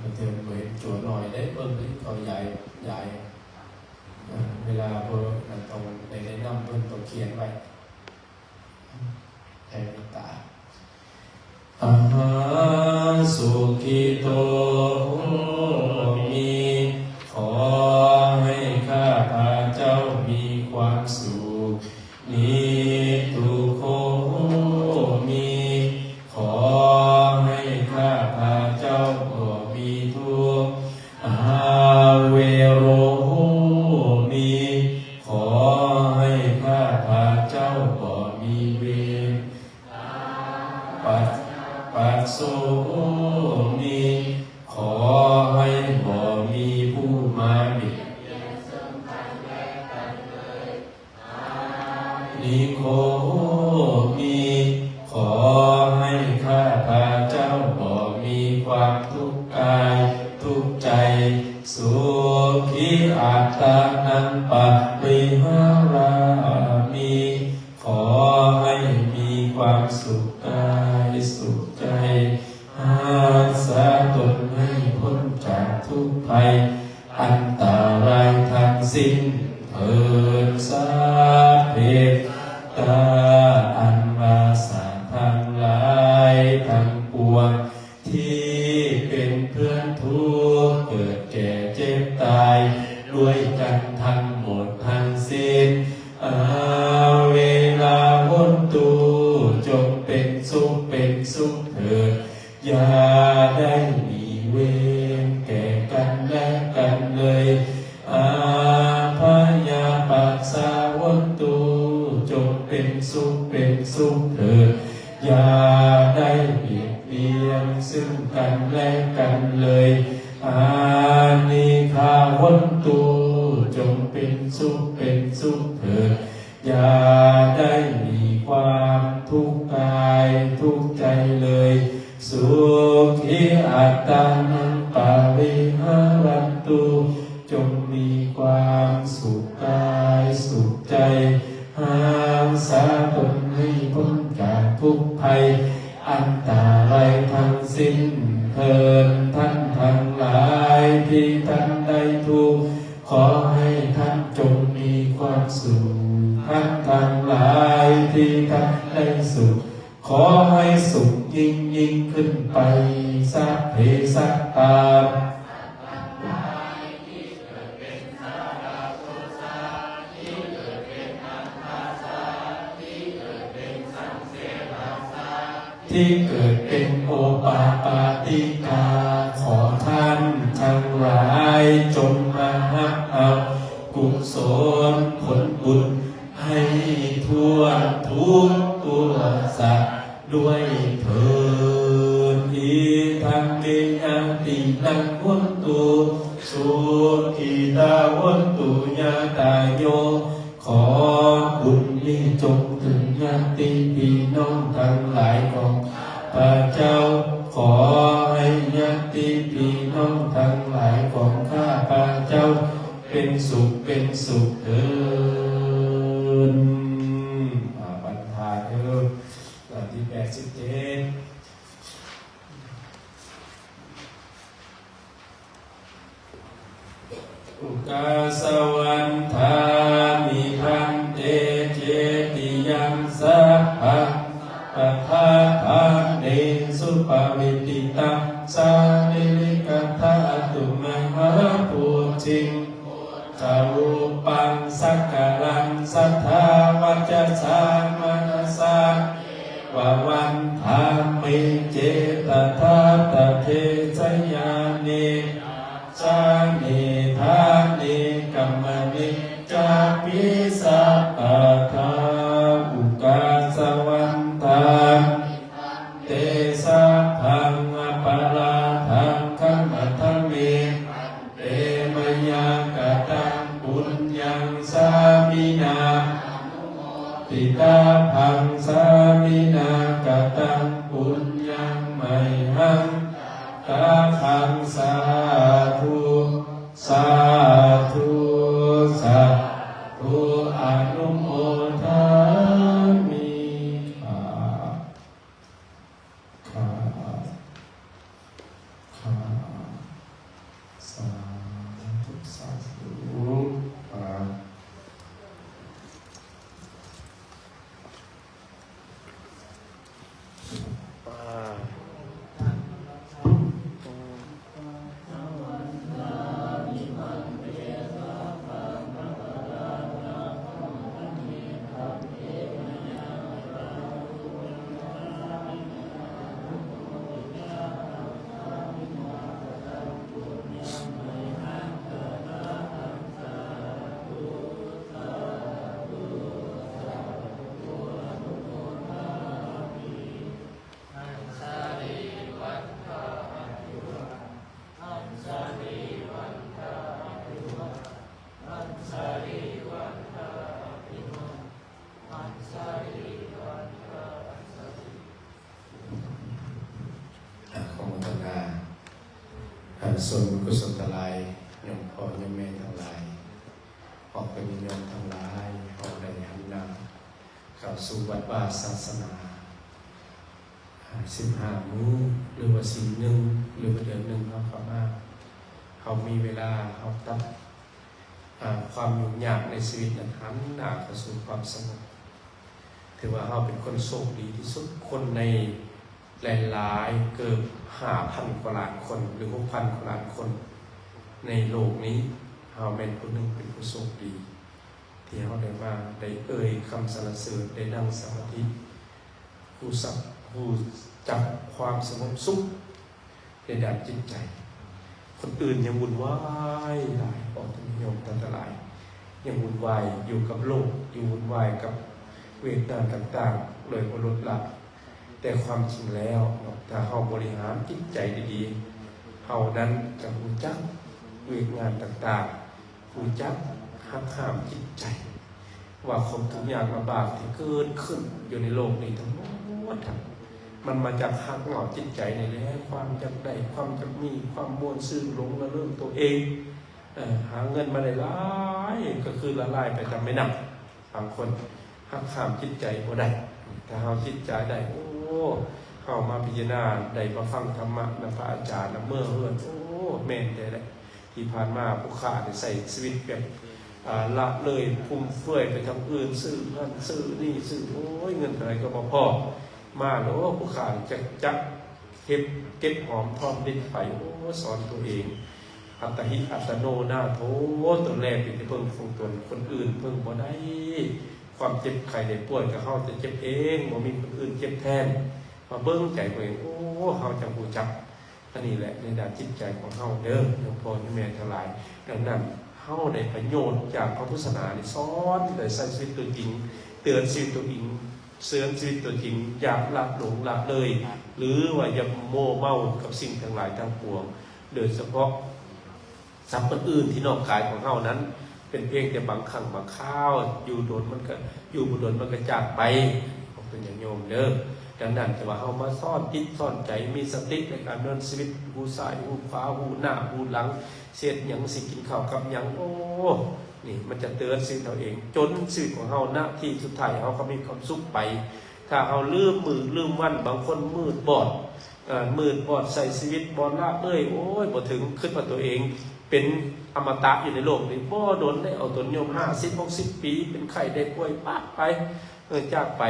มันเติมเหมือนจั่วหน่อยได้เบิ้ลได้ก็ใหญ่เวลาเบิ้ลตรงในน้ำเบิ้ลต้องเขียนไว้แผ่เมตตาอาหาสุขิโตมีขอให้ข้าพระเจ้ามีความสุขนิทุโขมีขอให้ข้าพระเจ้าบ่มีทุกข์อาเวโรมีขอให้ข้าพระเจ้าบ่มีเวรปัสโสมีขอให้บ่มีผู้มาเบียดเบียนซึ่งกันและกันเลยนิโคมีขอให้ข้าพระเจ้าบ่มีความทุกข์กายทุกข์ใจสุขีอัตตานังปะริหารามีขอให้มีความสุขกายสุขใจรักษาตนให้พ้นจากทุกภัยอันตรายทั้งสิ้นเถิดสาเพตาอันมาสาทั้งหลายทั้งปวงที่เป็นเพื่อนทุกข์เกิดแก่เจ็บตายด้วยกันทั้งหมดทั้งสิ้นเวลาพ้นตูจงเป็นสุขเถิดอย่าได้มีเวรแก่กันและกันเลยพยาปัสสาวันตุจงเป็นสุขเถิดอย่าได้เบียดเบียนซึ่งกันและกันเลยอานิคาวันตุจงเป็นสุขเถิดอย่าได้มีความทุกข์กายทุกข์ใจเลยสุขีอัตตานังปาริหารันตุจงมีความสุขกายสุขใจรักษาตนให้พ้นจากทุกภัยอันตรายทั้งสิ้นเถิดท่านทั้งหลายที่ท่านได้ทุกข์ขอให้ท่านจงมีความสุขท่านทั้งหลายที่ท่านได้สุขขอให้สุขยิ่งขึ้นไปสัพเพสัตตาที่เกิดเป็นโอปาปาติกาขอท่านทั้งหลายจงมาหักเอากุศลผลบุญให้ทั่วทุกตัวสัตว์ด้วยเถิดอีทังเมยังตินังวันตุสุขีตาวันตุญาตาโยขอบุญนี้จงถึงญาติพี่น้องทั้งหลายของพระเจ้าขอให้ญาติพี่น้องทั้งหลายของข้าพระเจ้าเป็นสุขเถิดบรรทาเถิด อุกาสวันทามิพันเตเจติยังสัพพะปัฏฐาภาเนสุปวิติตาสานิลิกัตถะตุมหาภูจิงจารุปังสักการังสัทธาวัจจะสามนัสสะวะวันธามิเจตถาตเทสยานิสานิธานิกัมมนิจาปิสัพพะทาอุกาสวันตาเตสะพังอปาราทังคัมมัทธเมเตมยังกตังปุญญังสามินาติตาพังสามินากตังปุญญังไมหังตาพังสาธุสาธุสาธุอนุโมทามิข้าสาธุสาธุส่วนกุศลทั้งหลายยมพ่อยมแม่ทั้งหลายออกเป็นโยมทั้งหลายออกได้หันหน้าเข้าสู่วัดวาศาสนา15 มื้อหรือว่า4 นึงหรือว่าเดือนหนึ่งเขาเข้ามาเขามีเวลาเขาตัดความยุ่งยากในชีวิตนั้นหันหน้าเข้าสู่ความสงบถือว่าเขาเป็นคนโชคดีที่สุดคนในหลายๆเกือบ 5,000 กว่าล้านคนหรือ 6,000 กว่าล้านคนในโลกนี้เราเป็นคนหนึ่งเป็นผู้โชคดีที่เราได้มาได้เอ่ยคำสรรเสริญได้นั่งสมาธิผู้จับความสงบสุขในด้านจิตใจคนอื่นยังวุ่นวายหลายปอดนิยมอันตรายยังวุ่นวายอยู่กับโลกอยู่วุ่นวายกับเวทนาต่างๆเลยบ่ลดละแต่ความจริงแล้วถ้าเราบริหารจิตใจดีๆเรานั้นจะรู้จักเวทงานต่างๆรู้จักหักห้ามจิตใจว่าความทุกข์ยากลำบากที่เกิดขึ้นอยู่ในโลกนี้ทั้งหมดมันมาจากหักหงอจิตใจในแหละความจำได้ความจำมีความม่วนซื่อหลงละเรื่องตัวเองหาเงินมาได้หลายก็คือละลายไปทำไม่หนักบางคนหักห้ามจิตใจบ่ได้ถ้าเราจิตใจได้เข้ามาพิจารณาได้มาฟังธรรมะนะพระอาจารย์นะเมื่อเฮือนแม่นได้เลยที่ผ่านมาผู้ข้าได้ใส่ชีวิตแบบละเลยพุ่มเฟื่อยไปทำอื่นซื้อนั่นซื้อนี่ซื้อเงินอะไรก็พอมาแล้วผู้ข้าจะเก็บหอมทอมดินไปสอนตัวเองอัตหิอัตโนนาโถตัวแรกเป็นที่เพิ่งคงตนคนอื่นเพิ่งบ่ได้ความเจ็บไข้ได้ป่วยก็เขาจะเจ็บเองบ่มีคนอื่นเจ็บแทนมาเบิ้งใจตัวเองเขาจะหูจักอันนี้แหละในด้านจิตใจของเขาเด้อหลวงพ่อที่แม่ทั้งหลายดังนั้นเขาได้ประโยชน์จากพระพุทธศาสนาสอนได้ใส่ชีวิตตัวจริงเตือนชีวิตตัวเองเสื่อมชีวิตตัวจริงอย่าละหลงละเลยหรือว่าอย่าโม่เมากับสิ่งทั้งหลายทั้งปวงโดยเฉพาะทรัพย์อื่นที่นอกกายของเขานั้นเป็นเพียงแต่บางครั้งบางคราวอยู่โดนมันก็อยู่บุดนมันก็จากไปเป็นอย่างโยมเด้อดังนั้นจะว่าเอามาซ่อนจิตซ่อนใจมีสติในการดำเนินชีวิตหูซ้ายหูขวาหูหน้าหูหลังเสียดหยังสิกินข้าวกับหยังนี่มันจะเตือนสิ่งเราเองจนชีวิตของเราหน้าที่สุดท้ายเราก็มีความสุขไปถ้าเอาลืมมือลืมวันบางคนมืดบอดใส่ชีวิตบอดละบ่ถึงขึ้นมาตัวเอง เป็นอมตะอยู่ในโลกนี้บ่โดนได้เอาตนโยม50-60 ปีเป็นไข้ได้ป่วยปากไปจากไป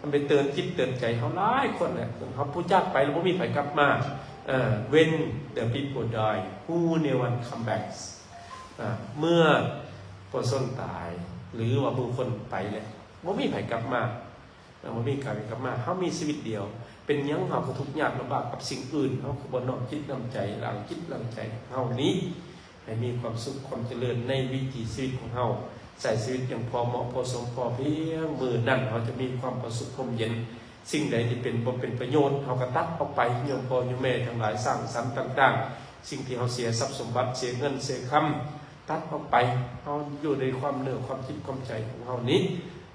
มันไปเตือนจิตเตือนใจเขาหลายคนเนี่ยเขาผู้จากไปแล้วบ่มีไผกลับมาwhen the people die who never come back เมื่อผู้คนตายหรือว่าผู้คนไปแล้วบ่มีไผกลับมาบ่มีการกลับมาเฮามีชีวิตเดียวเป็นหยังเฮาก็ทุกข์ยากลำบากกับสิ่งอื่นเฮาก็บ่น้อมจิตน้อมใจล้างจิตล้างใจเฮานี้ให้มีความสุขความเจริญในวิถีชีวิตของเฮาใส่ชีวิตอย่างพอเหมาะพอสมพอเพียงมือนั่นเฮาจะมีความประสุขความเย็นสิ่งใดที่เป็นบ่เป็นประโยชน์เฮาก็ตัดออกไปโยมพ่อโยมแม่ทั้งหลายสร้างสรรค์ต่างๆสิ่งที่เฮาเสียทรัพย์สมบัติเสียเงินเสียคำตัดออกไปเฮาอยู่ในความเหนือความคิดความใจของเฮานี้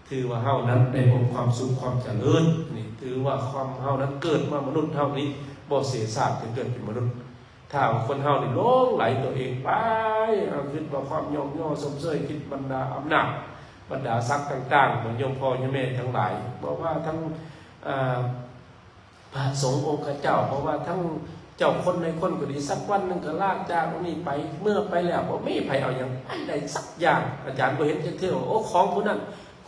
ถือว่าเฮานั้นได้พบความสุขความเจริญนี่ถือว่าความเฮานั้นเกิดมามนุษย์เฮานี้บ่เสียชาติจึงเกิดเป็นมนุษย์ถ้าคนเฮานี่หลงไหลตัวเองไปคิดว่าความย่อหย่อสมเสยคิดบรรดาอำนาจบรรดาศักดิ์ต่างๆเหมือนโยมพ่อโยมแม่ทั้งหลายบอกว่าทั้งพระสงฆ์องค์เจ้าเพราะว่าทั้งเจ้าคนในคนก็ดีสักวันหนึ่งก็ลากจากตรงนี้ไปเมื่อไปแล้วบ่มีไผเอาอย่างใดสักอย่างอาจารย์บ่เห็นจักเทื่อโอ้ของผู้นั้น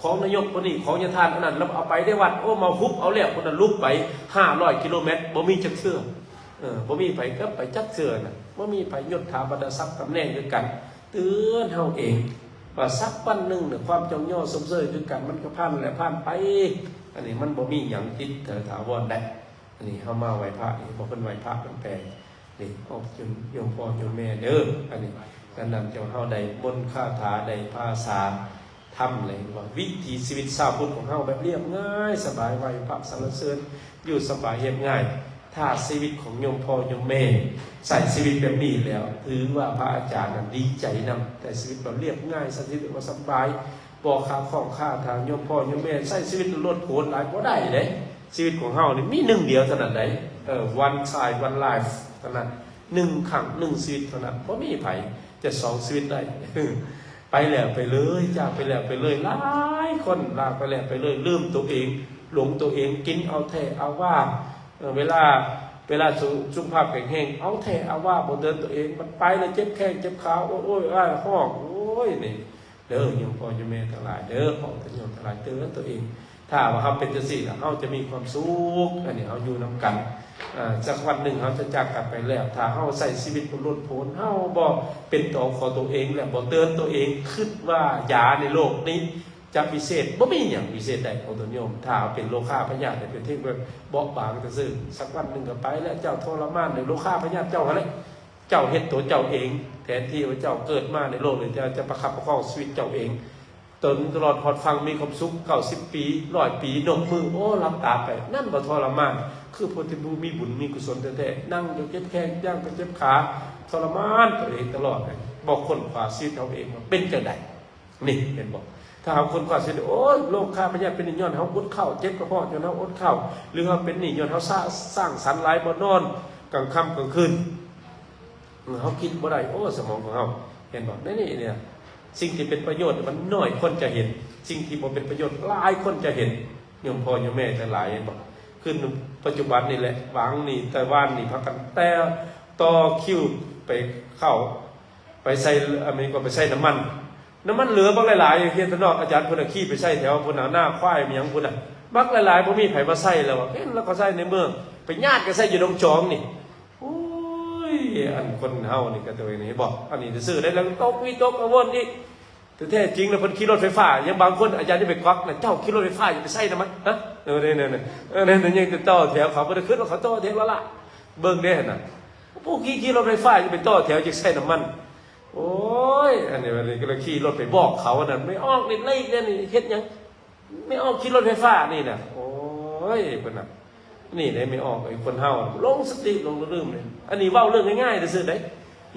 ของนายกคนนี้ของยาทานอันนั้นแล้วเอาไปได้วัดโอ้มาฮุบเอาแล้วคนนั้นลุกไป500 กิโลเมตรบ่มีจักเทื่อบ่มีไผก็ไปจักเทื่อน่ะบ่มีไผยศถาบรรดาศักดิ์ตำแหน่งด้วยกันเตือนเฮาเองว่าสักวันหนึ่งเนี่ยความจงย่อสมเสยด้วยกันมันก็ผ่านแล้วผ่านไปอันนี้มันบ่มีหยังติดถาวรได้อันนี้เฮามาไหว้พระนี่บ่เพิ่นไหว้พระเพิ่นแปลนี่ออกจนโยมพ่อโยมแม่เด้ออันนี้นั้นนำเจ้าเฮาได้บนคาถาได้ภาษาทำเลยว่าวิถีชีวิตชาวพุทธของเฮาแบบเรียบง่ายสบายไหว้พระสรรเสริญอยู่สบายเรียบง่ายถ้าชีวิตของโยมพ่อโยมแม่ใส่ชีวิตแบบนี้แล้วถือว่าพระอาจารย์นั้นดีใจนำแต่ชีวิตเราเรียบง่ายสถิตว่าสบายบ่ค่าของค่าทางโยมพ่อโยมแม่ใส่ชีวิตลดโผล่หลายบ่ได้เด้ชีวิตของเฮานี่มีหนึ่งเดียวเท่านั้นได้one time one life เท่านั้น1ครั้ง1ชีวิตเท่านั้นบ่มีไผจะ2ชีวิตได้ไปแล้วไปเลยจากไปแล้วไปเลยหลายคนลาไปแล้วไปเลยลืมตัวเองหลงตัวเองกินเอาแท้เอาว่าเวลาสุขภาพแข็งแรงเอาแท้เอาว่าบ่เดินตัวเองมันไปแล้วเจ็บแข้งเจ็บขาโอ้ยห้องโอ้ยนี่เด้อโยมพ่อโยมแม่ทั้งหลายเด้อพ่อโยมทั้งหลายเตือนตัวเองถ้าว่าเฮาเป็นจังซี่ล่ะเฮาจะมีความสุขอันนี้เฮาอยู่นำกันสักวันหนึ่งเฮาจะจากกันไปแล้วถ้าเฮาใช้ชีวิตบ่ล้นพ้นเฮาบ่เป็นตัวของตัวเองแล้วบ่เตือนตัวเองคิดว่ายาในโลกนี้จะพิเศษบ่มีหยังพิเศษใดของตัวโยมถ้าเป็นโลคาพยาธิเป็นเทพแบบเบาบางซื่อสักวันหนึ่งก็ไปแล้วเจ้าทรมานในโลคาพยาธิเจ้าอะไรเจ้าเฮ็ดตัวเจ้าเองแทนที่ว่าเจ้าเกิดมาในโลกนี้จะประคับประคองชีวิตเจ้าเองตนตลอดพอดฟังมีความสุข90 ปี100 ปีนกมือโอ้รับตาไปนั่นบ่ทรมานคือผู้ที่มีบุญมีกุศลแท้ๆนั่งอยู่เจ็บแข้งย่างไปเจ็บขาทรมานตัวเองตลอดบอกคนขวาชีวิตเขาเองว่าเป็นจังได๋นี่เห็นบ่ถ้าเอาคนขวาชีวิตโอ้โรคข้าพยาธิเป็นย้อนเฮาอดข้าวเจ็บกระเพาะย้อนเฮาอดข้าวหรือเฮาเป็นนี่ย้อนเฮาสร้างสรรค์หลายบ่นอนกลางค่ำกลางคืนเฮาคิดบ่ได้โอ้สมองของเฮาเห็นบ่นี่เนี่ยสิ่งที่เป็นประโยชน์มันน้อยคนจะเห็นสิ่งที่บ่เป็นประโยชน์หลายคนจะเห็นโยมพ่อโยมแม่ทั้งหลายเห็นบ่ขึ้นปัจจุบันนี่แหละหวังนี่ไต้หวันนี่พักกันแต่ต่อคิวไปเข้าไปใส่อเมริกาไปใส่น้ำมันเหลือบางหลายๆเฮียนตนอกอาจารย์พุ่นขี้ไปใส่แถวพุ่นหน้าควายมีหยังพุ่นบักหลายๆบ่มีไผมาใส่แล้วว่าแล้วก็ใส่ในเมืองไปญาติก็ใส่อยู่ดงจองนี่โอ้ยอันคนเฮานี่ก็ตัวนี้บอกอันนี้จะซื้อได้แล้วตกวิตกกังวลอีกแต่แท้จริงแล้วเพิ่นขี่รถไฟฟ้ายังบางคนอาจารย์จะไปควักน่ะเจ้าขี่รถไฟฟ้าอย่าไปใส่นะมันฮะเนี่ยยังจะต่อแถวเขาบ่ได้ขึ้นว่าเขาต่อแถวแล้วล่ะเบิ่งได้น่ะผู้ขี่รถไฟฟ้าจะไปต่อแถวจะใส่น้ำมันโอ้ยอันนี้มันก็เลยขี่รถไปบอกเขานั่นไม่ออกนี่ไล่นี่เฮ็ดหยังไม่ออกขี่รถไฟฟ้านี่น่ะโอ้ยเพิ่นน่ะนี่ได้ไม่ออกไอ้คนเฮาลงสติลงลืมเลยอันนี้เว้าเรื่องง่ายๆซื่อๆได้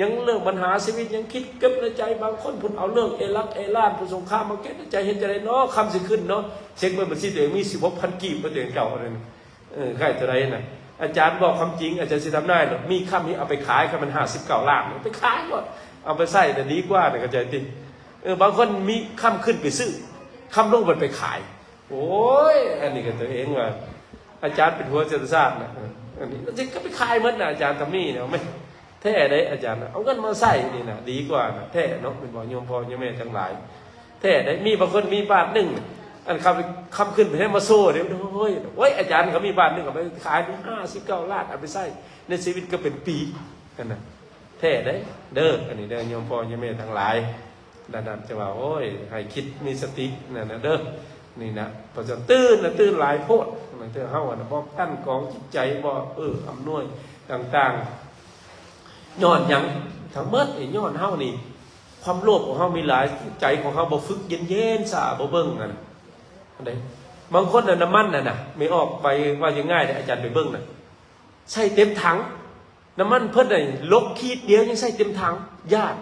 ยังเรื่องปัญหาชีวิตยังคิดเก็บในใจบางคนพุ่นเอาเรื่องเอลักเอลานผู้สงครามมาเก็บในใจเห็นจะได้เนาะคำสิขึ้นเนาะเช็คเบิ่งบัญชีตัวเองมี 16,000 กีบบ่ตัวเองเก่าอะไรนั่นใครเท่าไหร่น่ะอาจารย์บอกความจริงอาจารย์สิทำได้หรอมีคำนี้เอาไปขายมัน59 ล้านไปขายก่อนเอาไปใส่แต่ดีกว่าเนี่ยเข้าใจติบางคนมีคำขึ้นไปซื้อคำลงมันไปขายโอ้ยอันนี้ก็ตัวเองว่าอาจารย์เป็นหัวเศรษฐศาสตร์นะอันนี้ก็ไปขายมันนะอาจารย์ทำนี่เนี่ยไม่ แท้ได้อาจารย์เอาเงินมาใส่นี่นะดีกว่านะแท้เนาะเป็นบ่โยมพ่อโยมแม่ทั้งหลายแท้ได้มีบางคนมีบาทหนึ่งอันคำขึ้นไปให้มาโซ่เดี๋ยวโอ้ยอาจารย์เขามีบาทหนึ่งเอาไปขายได้59 ล้านเอาไปใส่ในชีวิตก็เป็นปีกันนะแท้ได้เด้ออันนี้เด้อโยมพ่อโยมแม่ทั้งหลายดังนั้นจะว่าโอ้ยให้คิดมีสตินั่นนะเด้อนี่นะพอจะตื่นหลายโพดมันเธอเฮาอ่ะบ่ตั้นกองจิตใจบ่อำนวยต่างๆย้อนหยังทั้งหมดนี่ย้อนเฮานี่ความโลภของเฮามีหลายใจของเฮาบ่ฝึกเย็นๆซะบ่เบิ่งนั่นอันใดบางคนน่ะน้ำมันน่ะไม่ออกไปว่ายังง่ายเด้อาจารย์ไปเบิ่งน่ะใส่เต็มถังน้ำมันเพิ่นได้ลกขีดเดียวยังใส่เต็มถังญาติ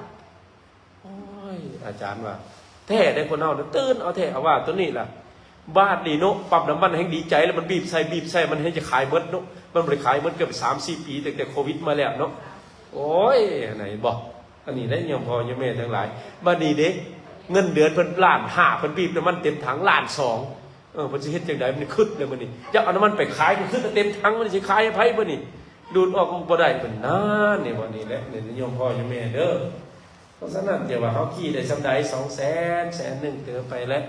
โอ้ยอาจารย์ว่าแท้ได้คนเฮาตื่นเอาแท้เอาว่าตัวนี้ล่ะบ้านนี่เนาะปั๊มน้ำมันแห่งดีใจแล้วมันบีบใส่มันให้จะขายหมดเนาะมันบ่ได้ขายหมดเกือบ 3-4 ปีตั้งแต่โควิดมาแล้วเนาะโอ้ยไหนบอกอันนี้ได้ยังพอยังแม่ทั้งหลายบัดนี้เด้เงินเดือนเพิ่นล้าน5เพิ่นบีบน้ำมันเต็มถังล้าน2เพิ่นสิเฮ็ดจังได๋มันขึ้นเลยมื้อนี้จะเอาน้ำมันไปขายมันขึ้นเต็มถังมันสิขายให้ไผบ่นี่ดูดออกบ่ได้เพิ่นนั่นนี่บ่นี่แหละนี่ยมพ่อยังแม่เด้อเพราะฉะนั้นเดี๋ยวว่าเฮาขี่ได้ซำใด200,000 100,000เติมไปแล้ว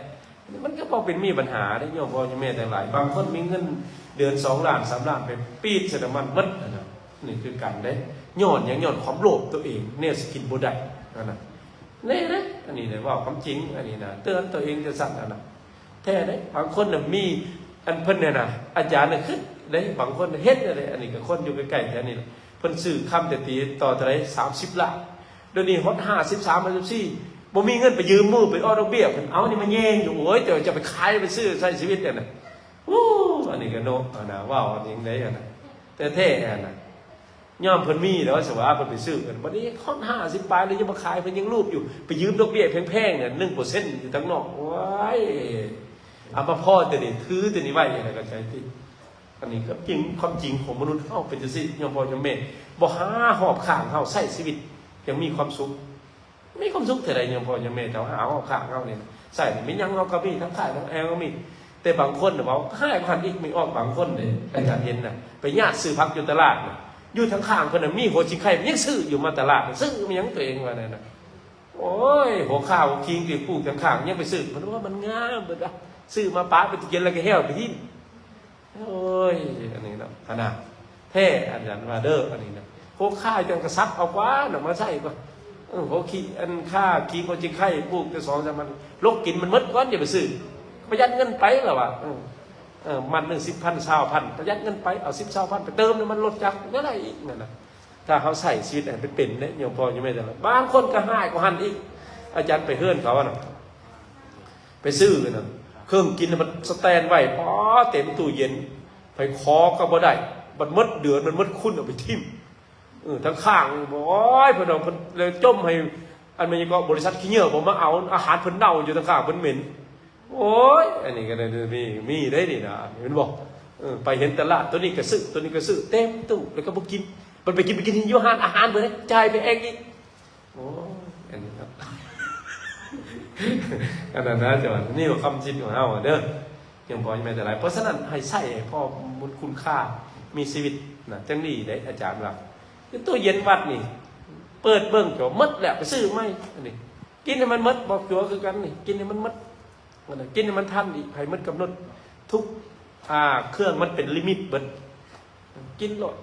มันก็พอเป็นมีปัญหาได้โยมพ่อโยมแม่ทั้งหลายบางคนมีเงินเดือน2 ล้าน3 ล้านไปปีดใส่น้ำมันหมดนะนี่คือกันได้ย้อนอย่างย้อนความโลภตัวเองเนี่ยสกินบ่ได้นั่นน่ะนี่นะอันนี้ได้ว่าความจริงอันนี้นะเตือนตัวเองจะสั่นนะแท้ได้บางคนน่ะมีอันเพิ่นเนี่ยนะอาจารย์น่ะขึ้นได้บางคนเฮ็ดอะไรอันนี้ก็คนอยู่ใกล้ๆแถวนี้เพิ่นซื้อคำแต่ตีต่อเท่าไหร่30 ล้านเดี๋ยวนี้ฮอด53 54บ่มีเงินไปยืมมือไปอ้อดอกเบี้ยเพิ่นเอานี่มันแย่งอยู่โอ้ยแต่จะไปขายไปซื้อใช้ชีวิตเนี่ยนะโอ้อันนี้ก็โนนะว้าวอันนี้ได้อ่ะนะแต่แท้อ่ะนะย่อมเพิ่นมีแล้วสว่าเพิ่นไปซื้อกันบัดนี้ค่อน50 บาทเลยจะมาขายเพิ่นยังรูปอยู่ไปยืมดอกเบี้ยแพงๆเนี่ย 1% อยู่ทั้งนอกว้ายเอามาพ่อตัวนี้ถือตัวนี้ไว้อย่างไรก็ใช้ที่อันนี้ก็จริงความจริงของมนุษย์เฮาเป็นจังซี่ย่อมพ่อย่อมแม่บ่หาหอบข้างเฮาใช้ชีวิตยังมีความสุขมีความสุขเท่าไรยังพอยังไม่แต่ว่าหาข้างเขาเนี่ยใส่ไม่ยั้งเราก็มีทั้งขายทั้งแอลก็มีแต่บางคนเนี่ยบอกให้พันอีกไม่ออกบางคนเนี่ยอาจารย์เห็นนะไปญาติซื้อพักอยู่ตลาดนะอยู่ทั้งข้างคนน่ะมีหัวชิงไข่ยังซื้ออยู่มาตลาดซื้อมันยังตัวเองว่าเนี่ยนะโอ้ยหัวข้าวคิงที่ปลูกทั้งข้างยังไปซื้อมันว่ามันงามเบิดอ่ะซื้อมาป้าไปกินแล้วก็แห้วไปทิ้งโอ้ยอันนี้นะขนาดแท้อาจารย์มาเด้ออันนี้นะหัวข้าวจังกระซับเอากว่าหนักมาใส่ก็เขาขี้อันค่าขี้คนจริงไข่ปลูกจะ2-3 มันลกกินมันมดก้อนอย่าไปซื้อประหยัดเงินไปหรอวะมัน10,000 20,000ประหยัดเงินไปเอา10-20,000ไปเติมแล้วมันลดจักนั่นอะไรอีกนั่นนะถ้าเขาใส่ชีวิตเป็นเนี่ยโยมพ่อโยมแม่แต่ละบางคนก็ให้ก็หันอีกอาจารย์ไปเฮือนเขาน่ะไปซื้อเลยนะเครื่องกินมันสแตนไว้พอเต็มตู้เย็นไปขอก็บ่ได้มันมดเดือนมันมดคุณเอาไปทิ่มทั้งข้างบอกโอ้ยเพิ่นเอาเพิ่นเลยจมให้อันมันก็บริษัทขี้เหงื่อผมมาเอาอาหารเพิ่นเน่าอยู่ทั้งข้างเพิ่นเหม็นโอ้ยอันนี้ก็ได้มีได้นี่นะเห็นบอกไปเห็นตลาดตัวนี้ก็ซื้อตัวนี้ก็ซื้อเต็มตู้แล้วก็บ่กินมันไปกินที่ยูฮานอาหารเพิ่นให้จ่ายไปเองอีกโอ้อันนี้ครับอันนั้นนะจังหวะนี่ว่าคำจิตของเฮาเด้อยังพอไม่แต่ไรเพราะฉะนั้นให้ใส่พ่อบุญคุณค่ามีชีวิตนะจังนี้ได้อาจารย์ว่าตู้เย็นวัดนี่เปิดเบิ้งจบมดแหละไปซื้อไม่อันนี้กินให้มันมดบอกจัวคือกันนี่กินให้มันมดกินให้มันทันอีกให้มันกำหนดทุกเครื่องมันเป็นลิมิตเบิ้กินหลด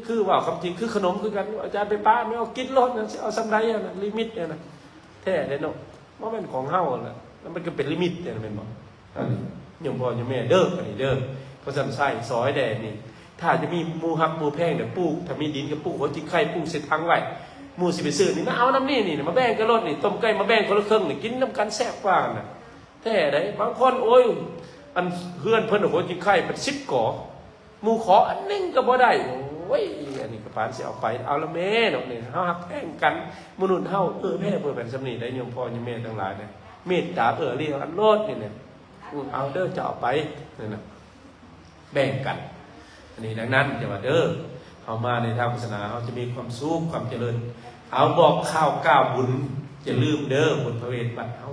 คือว่าคำจริงคือขนมคือกันอาจารย์ไปป้าไม่เอากินหลดนะเอาสำไรนะลิมิตเนี่ยนะแท้เลยเนาะว่ามันของเฮาแหละแล้วมันก็เป็นลิมิตเนี่ยเป็นบอกอันนี้ยมพ่อยมแม่เด้ออันนี้เด้อเพราะฉะนั้นใส่ซอยแดงนี่ถ้าจะมีมูฮักมูแพงเดี๋ยวปลูกถ้ามีดินก็ปลูกหัวจิงไข่ปลูกเสร็จทั้งไว้มูสิไปซื้อนี่มาเอาน้ำนี่มาแบ่งกันรถนี่ต้มไก่มาแบ่งคนละครึ่งนี่กินน้ำกันแซ่บกว่าน่ะแท้ได้บางคนโอ้ยอันเพื่อนเพิ่นหัวจิงไข่เป็น10 ก่อมูขออันนึงก็บ่ได้โอ้ยอันนี้ก็ปานสิเอาไปเอาละแม่เนาะนี่เฮาฮักแพงกันมนุษย์เฮาแม่เพิ่นเป็นสำนีได้โยมพ่อโยมแม่ทั้งหลายเนี่ยเมตตาเรียกอันโลดนี่เนี่ยเอาเด้อจะเอาไปนี่นะแบ่งกันอันนี้ดังนั้นอย่าว่าเด้อเอามาในทางศาสนาเขาจะมีความสุขความเจริญเอาบอกข้าวก้าวบุญจะลืมเด้อบุญพระเวทบัดเอา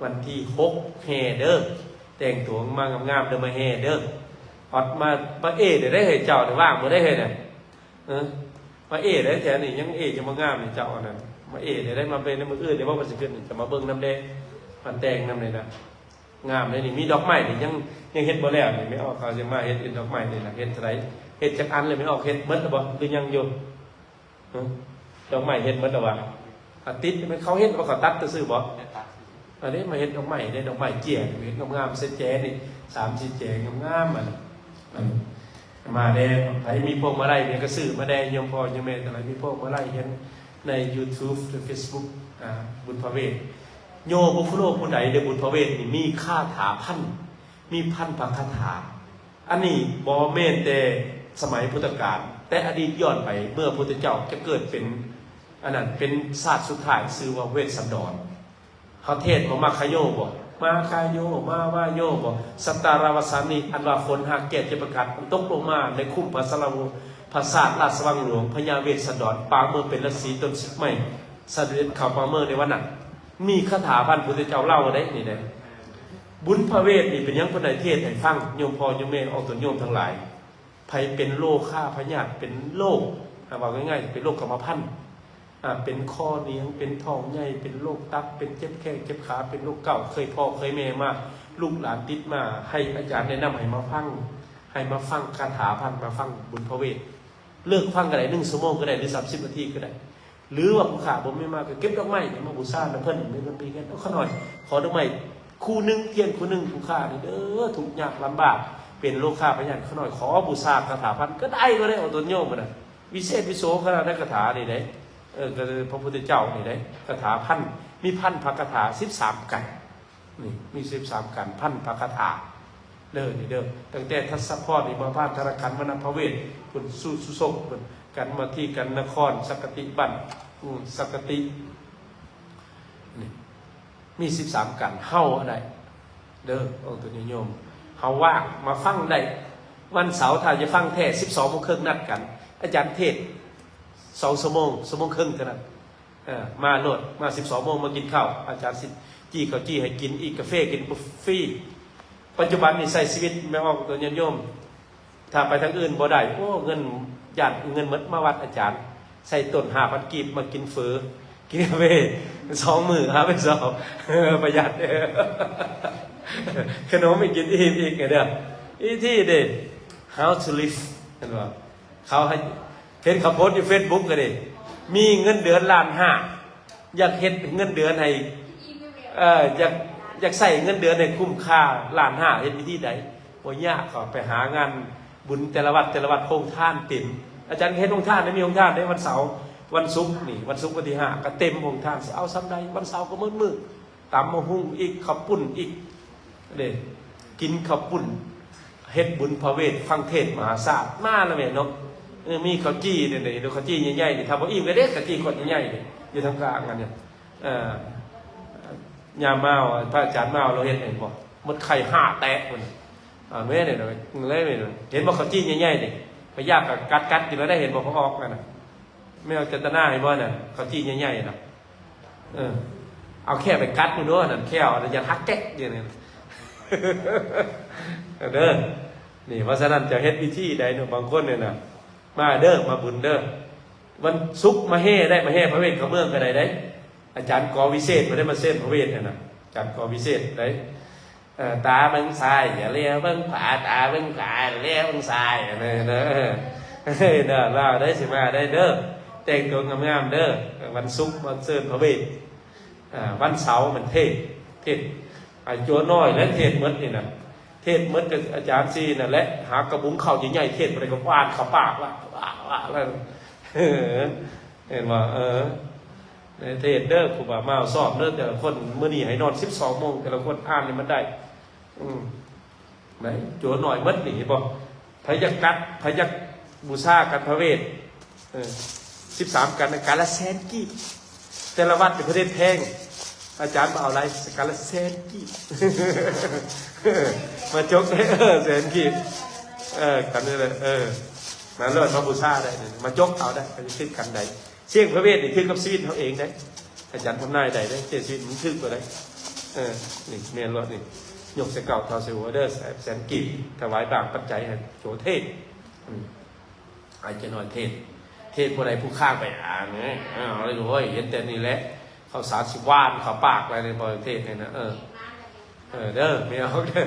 วันที่6แห่เด้อแต่งตัวมางามๆเด้อมาแห่เด้ออดมาเดี๋ยวได้เห็นเจ้าเดี๋ยวว่างมาได้เห็นเนี่ย มาได้แถวนี่ยังจะมางามนี่เจ้าอันนั้นมาได้มาเป็นในมืออื่นเดี๋ยวว่ามันสิขึ้นจะมาเบิ่งน้ำแดงมันแดงน้ำเลยนะงามเลยนี่มีดอกไม้นี่ยังเฮ็ดบ่แล้วนี่ไม่ออกเขาจะมาเฮ็ดดอกไม้นี่นะเฮ็ดเท่าไหร่เฮ็ดจักอันเลยไม่ออกเฮ็ดหมดแล้วบ่หรือยังอยู่ดอกไม้เฮ็ดหมดแล้ววะติดมันเขาเฮ็ดว่าเขาตัดซื่อบ่อันนี้มาเฮ็ดดอกไม้ได้ดอกไม้เจี๋ยเฮ็ดงามๆเส้นแจ๋นี่3-4แจ๋งามๆมันมาแดงใครมีพวกมาไล่เนี่ยก็ซื้อมาแดงยมพ่อยมแม่อะไรมีพวกมาไล่เห็นใน YouTube หรือ Facebook บุญพระเวทโยบุฟโลผู้ใดเดบุญพระเวทนี่มีคาถาพันมีพันพระคาถาอันนี้บอเมนแต่สมัยพุทธกาลแต่อดีตย้อนไปเมื่อพุทธเจ้าจะเกิดเป็นอันนั้นเป็นศาสตร์สุดท้ายชื่อว่าเวสสันดรเขาเทศมาคาโยบ่มาคาโยมาว่าโยบ่สตาราวสานีอันว่าฝนหากแก่จะประกาศตกลงมาในคุ้มพระสลาวพระศาสตร์ราชวังหลวงพญาเวสสันดรปางเมื่อเป็นฤาษีต้นสิบไม้เสด็จเข้าปางเมื่อในวันนั้นมีคาถาพันพุทธเจ้าเล่าได้นี่นะบุญพระเวทนี่เป็นยังคนใดเทศให้ฟังโยมพ่อโยมแม่ออกตนโยมทั้งหลายไผเป็นโรคฆ่าพยาธิเป็นโรคว่าง่ายๆเป็นโรคกรรมพันธุ์เป็นข้อเนียงเป็นท้องใหญ่เป็นโรคตับเป็นเจ็บแข้งเจ็บขาเป็นโรคเก่าเคยพ่อเคยแม่มาลูกหลานติดมาให้อาจารย์แนะนำให้มาฟังคาถาพันมาฟังบุญพระเวทเลิกฟังก็ได้1 ชั่วโมงก็ได้หรือ30 นาทีก็ได้หรือว่าผู้ขาผมไม่มาก็เก็บดอกไม้มาบูชาเพิ่นมีเงินปีกันเอาขน่อยขอดอกไม้คู่นึงเทียนคู่นึงผู้ขานี่เด้อทุกข์ยากลำบากเป็นโรคฆ่าพยาธิขน่อยขอบูชาคาถาพันก็ได้ก็ได้เอาตนโยมมันน่ะวิเศษวิโสขนาดนั้นคาถานี่ได้ก็พระพุทธเจ้านี่ได้คาถาพันมีพันพระคาถา13กันนี่มี13กันพันพระคาถาเด้อนี่เด้อตั้งแต่ทัศพรนี่มาพาธารกันมณพระเวทคุณสุโสกกันมาที่กันนครสักติบันสักตินี่มี13กันเฮาอะไรเด้อองค์ตัวนิยมเฮาว่างมาฟังได้วันเสาร์ถ้าจะฟังเทศ 12:30 นัดกันอาจารย์เทศ2 ชั่วโมงครึ่งเท่านั้นมาโลดมา 12 โมงมากินข้าวอาจารย์สิจี้ข้าวจี้ให้กินอีกกาแฟกินบุฟเฟ่ปัจจุบันนี่ใส่ชีวิตไม่ออกตัวนิยมถ้าไปทางอื่นบ่ได้โอ้เงินญาติเงินหมดมาวัดอาจารย์ใส่ต้น5,000 กีบมากินเฟอกินกาแฟ2 มื้อครับเป็น2ประหยัดขนมไม่กินอิ่มอีกเด้ออีที่เด้ how to live เห็นบ่เขาให้เห็นเขาโพสต์ใน Facebook ก็ดิมีเงินเดือน1,500,000อยากเฮ็ดเงินเดือนให้อยากใส่เงินเดือนให้คุ้มค่า1,500,000เฮ็ดวิธีใดบ่ยากก็ไปหางานบุญแต่ละวัดโครงทานเต็มอาจารย์เฮ็ดโครงทานได้มีโครงทานได้วันเสาร์วันศุกร์นี่วันศุกร์วันที่5ก็เต็มโครงทานสิเอาซ้ำใดวันเสาร์ก็มืดตำมะฮุ่งอีกข้าวปุ้นอีกเด้กินข้าวปุ้นเฮ็ดบุญพระเวทฟังเทศน์มหาศาลมาแล้วแม่เนาะมีข้าวจี้เนี่ยดูข้าวจี้ใหญ่ๆนี่ทำว่าอิ่มก็ได้ข้าวจี้ขวดใหญ่ๆนี่อยู่ทางกลางกันเนี่ยยามเมาพระอาจารย์เมาเราเห็นบอกมดไข่5 แตะมันแม่เนี่ยเลยเห็นบอกข้าวจี้ใหญ่ๆนี่ไปยากกับกัดกินแล้วได้เห็นบอกเขาออกกันนะไม่เอาเจตนาให้บ่เนี่ยข้าวจี้ใหญ่ๆนะเอาแค่ไปกัดมันด้วยนั่นแค่เอาอย่าทักแก๊กอย่างนี้เด้อนี่เพราะฉะนั้นจะเฮ็ดวิธีใดเนาะบางคนเนี่ยนะมาเด้อมาบุญเด้อวันศุกร์มาเฮ่ได้มาเฮ่พระเวทเขาเมืองกันได้อาจารย์กอวิเศษมาได้มาเส้นพระเวทเนี่ยนะอาจารย์กอวิเศษได้ตาเบิ่งซ้ายอย่าเลี้ยวเบิ่งขวาตาเบิ่งขวาเลี้ยวเบิ่งซ้ายนี่เด้อเราได้สิมาได้เด้อแต่งตัวงามๆเด้อวันศุกร์วันเส้นพระเวทวันเสาร์มันเทศไอ้โจน้อยและเทศมดนี่นะเทศมดกับอาจารย์ซีนั่นแหละหากระบุงเข่าใหญ่ๆเทศอะไรก็ว่านเขาปากว่าแล้วเห็นว่าเทศเด้อครูบามาสอบเด้อแต่ละคนเมื่อนี้ให้นอน12 โมงแต่ละคนอ่านนี่มันได้ไหนโจน้อยมดหนีบอกพยักกัดพยักบูชากันพระเวท13 กันการละ100,000 กีบแต่ละวัดเป็นประเทศแพงอาจารย์มาเอาอะไรสกาล100,000 กีบมาจกได้100,000 กีบกันนี่เลยมาเลิศมาบูชาได้มาจกเอาได้ไปขึ้นกันใดเสี่ยงพระเวทนี่ขึ้นกับชีวิตเขาเองได้อาจารย์ทำนายใดได้เจชีวิตมันขึ้นกว่าได้นี่เมียนรถนี่ยกเสเก่าทอเซวเดอร์100,000 กีบถวายบางปัจจัยให้โจเทศอาจจะน้อยเท เทศผู้ใดผู้ข้างไปอ่านไงเอาเลยโว้ยเห็นแต่นี่แหละเขาสารสิว่านเขาปากอะไรในประเทศเนี่ยนะเด้อไม่เอาเด้อ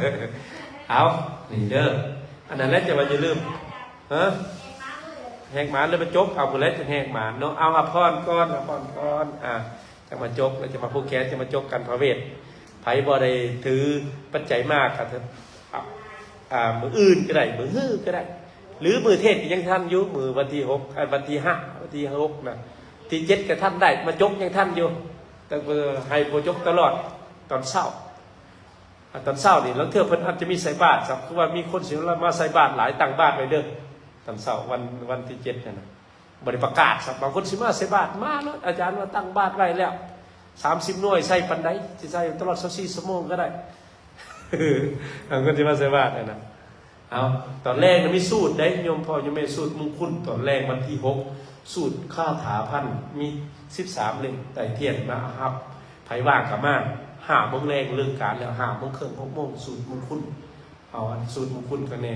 เอานี่เด้ออันนั้นแล้วจะมาจะลืมฮะแหกหมาเลยมาจกเอาไปแล้วจะแหกหมาเนาะเอาพรก้อนจะมาจกแล้วจะมาผู้แค้นจะมาจกกันพระเวทไผ่บ่ได้ถือปัจจัยมากครับมืออื่นก็ได้มือฮื้อก็ได้หรือมือเทศยังท่านอยู่มือวันที่6วันที่5วันที่6นะที่7ก็ท่านได้มาจกยังท่านอยู่แต่ให้โปรจกตลอดตอนเช้านี่แล้วเทื่อเพิ่นอาจจะมีใส่บาตรสักคือว่ามีคนสิมาใส่บาตรหลายต่างบ้านไว้เด้อตอนเช้าวันที่7นั่นน่ะบ่ได้ประกาศสักบางคนสิมาใส่บาตรมาแล้วอาจารย์ว่าตั้งบาตรไว้แล้ว30หน่วยใส่ปานใดสิใส่ตลอด24ชั่วโมงก็ได้บางคนสิมาใส่บาตรนั่นน่ะเอาตอนแรกมีสูตรได้โยมพ่อโยมแม่สูตรมงคลตอนแรกวันที่6สูตรคาถาพันมี13เล่มไต่เทียนมาครับไผว่างก็มา5 โมงแรงเลิกการแล้ว5 โมงครึ่ง6 โมงสูตรมงคลเอาสูตรมงคลกันแน่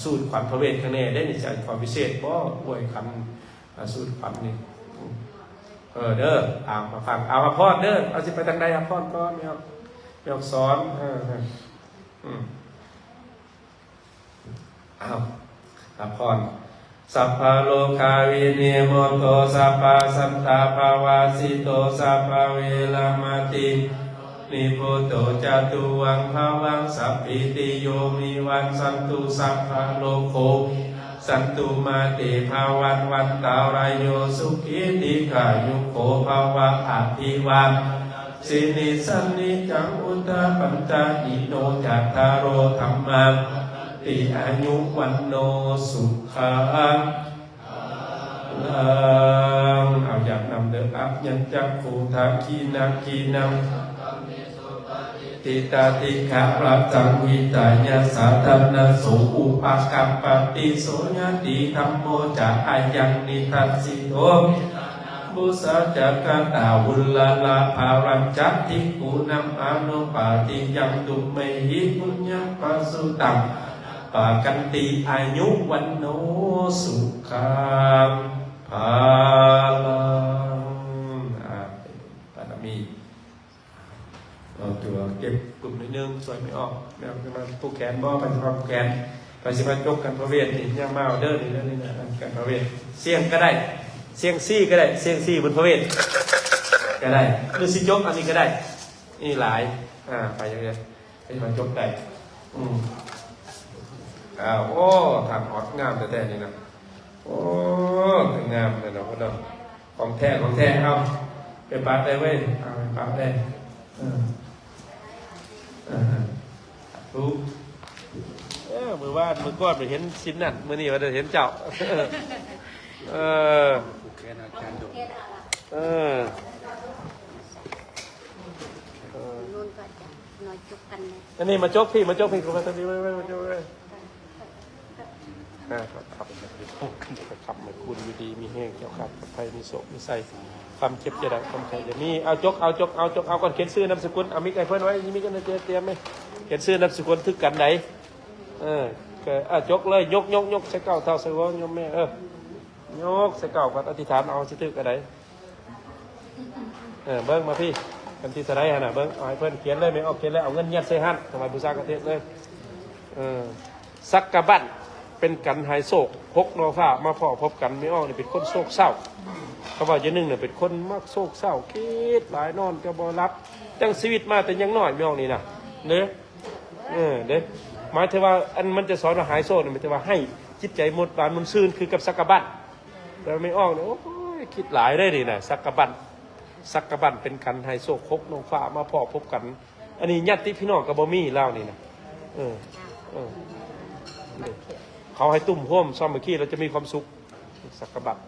สูตรขวัญพระเวทกันแน่ได้ในใจความพิเศษบ่อวยคำสูตรขวัญนี่เด้อเอามาฟังเอาพรเด้อเอาสิไปทางใดพรก่อนไม่เอาสอนเอาพรสัพพะโลกาวิเนโมโตสัพพะสัตตาภาวาสิโตสัพพะเวลามาตินิโพโตจตุวังภาวังสัพพิติโยมิวันสันตุสัพพะโลกโคสันตุมาเตภาวันวันตารายโยสุขิติกายุโกภาวะอภิวันสินิสันนิจังอุตตปัญจอิโนจัตตารโอธัมมังติอายุวันโนสุขังเอาอยากนำเดิมอัพยัญจักขุทาคีนังติตาติขะพระจังวิตายาสาธนาสุอุปกัปปติโสญติธรรมโมจะอายังนิทัสสิโตบุษจักตาวุลลาภารัญจัตติกุนัมอนุปาติยังตุเมหิปุญญปัสสุตังปากันติอายุวันโนสุขังภาลังปามีเอาตัวเก็บกลุ่มนิดนึงสวยไม่ออกแล้วมาผู้แขนบ่ไปสำหรับผู้แขนไปสิมายกกันพระเวทนี่ยังมาเอาเด้อนี่นะกันพระเวทเสี่ยงก็ได้เสี่ยงซี่ก็ได้เสี่ยงซี่บนพระเวทก็ได้หรือสิยกอันนี้ก็ได้นี่หลายไปอย่างเงี้ยไปมายกได้โอ้ทางออดงามแต่นี่นะโอ้งามเลยนะพ่อน้องของแท้เอาไปปัดได้เว้ยเอาไปปัดได้รู้มือวาดมือก้อนไปเห็นชิ้นนั่นมือนี่ว่าจะเห็นเจ้าอันนี้มาจกพี่คุณมาตอนนี้มาจกเลยขับมาคุณมีดีมีแห้งเจ้าขับไฟมีโศกมีใส่ความเจ็บจะได้ความใครจะมีเอาจกก่อนเขียนชื่อนามสกุลเอามิกไอเพิ่นไว้มิกกันเตรียมไหมเขียนชื่อนามสกุลทึกกันไหนจกเลยยกใส่เก่าเท่าใส่ว่ายกแม่ยกใส่เก่าก่อนอธิษฐานเอาสิทึกกันไหนเบิ้งมาพี่กันที่สไลด์ฮะนะเบิ้งเอาให้เพิ่นเขียนเลยไม่ออกเขียนเลยเอาเงินยัดใส่หันทำไมบูชากระเทศเลยสักกะบั่นเป็นกันหายโศกพกนอฟ้ามาพ่อพบกันไม่ออกนี่เป็นคนโศกเศร้าเขาบอกอย่างนึงเนี่ยเป็นคนมักโศกเศร้าคิดหลายนอนก็บ่รับจังชีวิตมาแต่ยังน้อยไม่ออกนี่นะเด้หมายถึงว่าอันมันจะสอนว่าหายโศกเนี่ยหมายถึงว่าให้จิตใจหมดบานมันซื่นคือกับสักกะบั่นแต่ไม่ออกเนี่ยโอ้ยคิดหลายได้นี่นะสักกะบั่นเป็นกันหายโศกพกนอฟ้ามาพ่อพบกันอันนี้ญาติพี่น้องกับบ่มีเล่านี่นะเขาให้ตุ่มห่มซ้อมเมื่อกี้เราจะมีความสุขสักกะบัด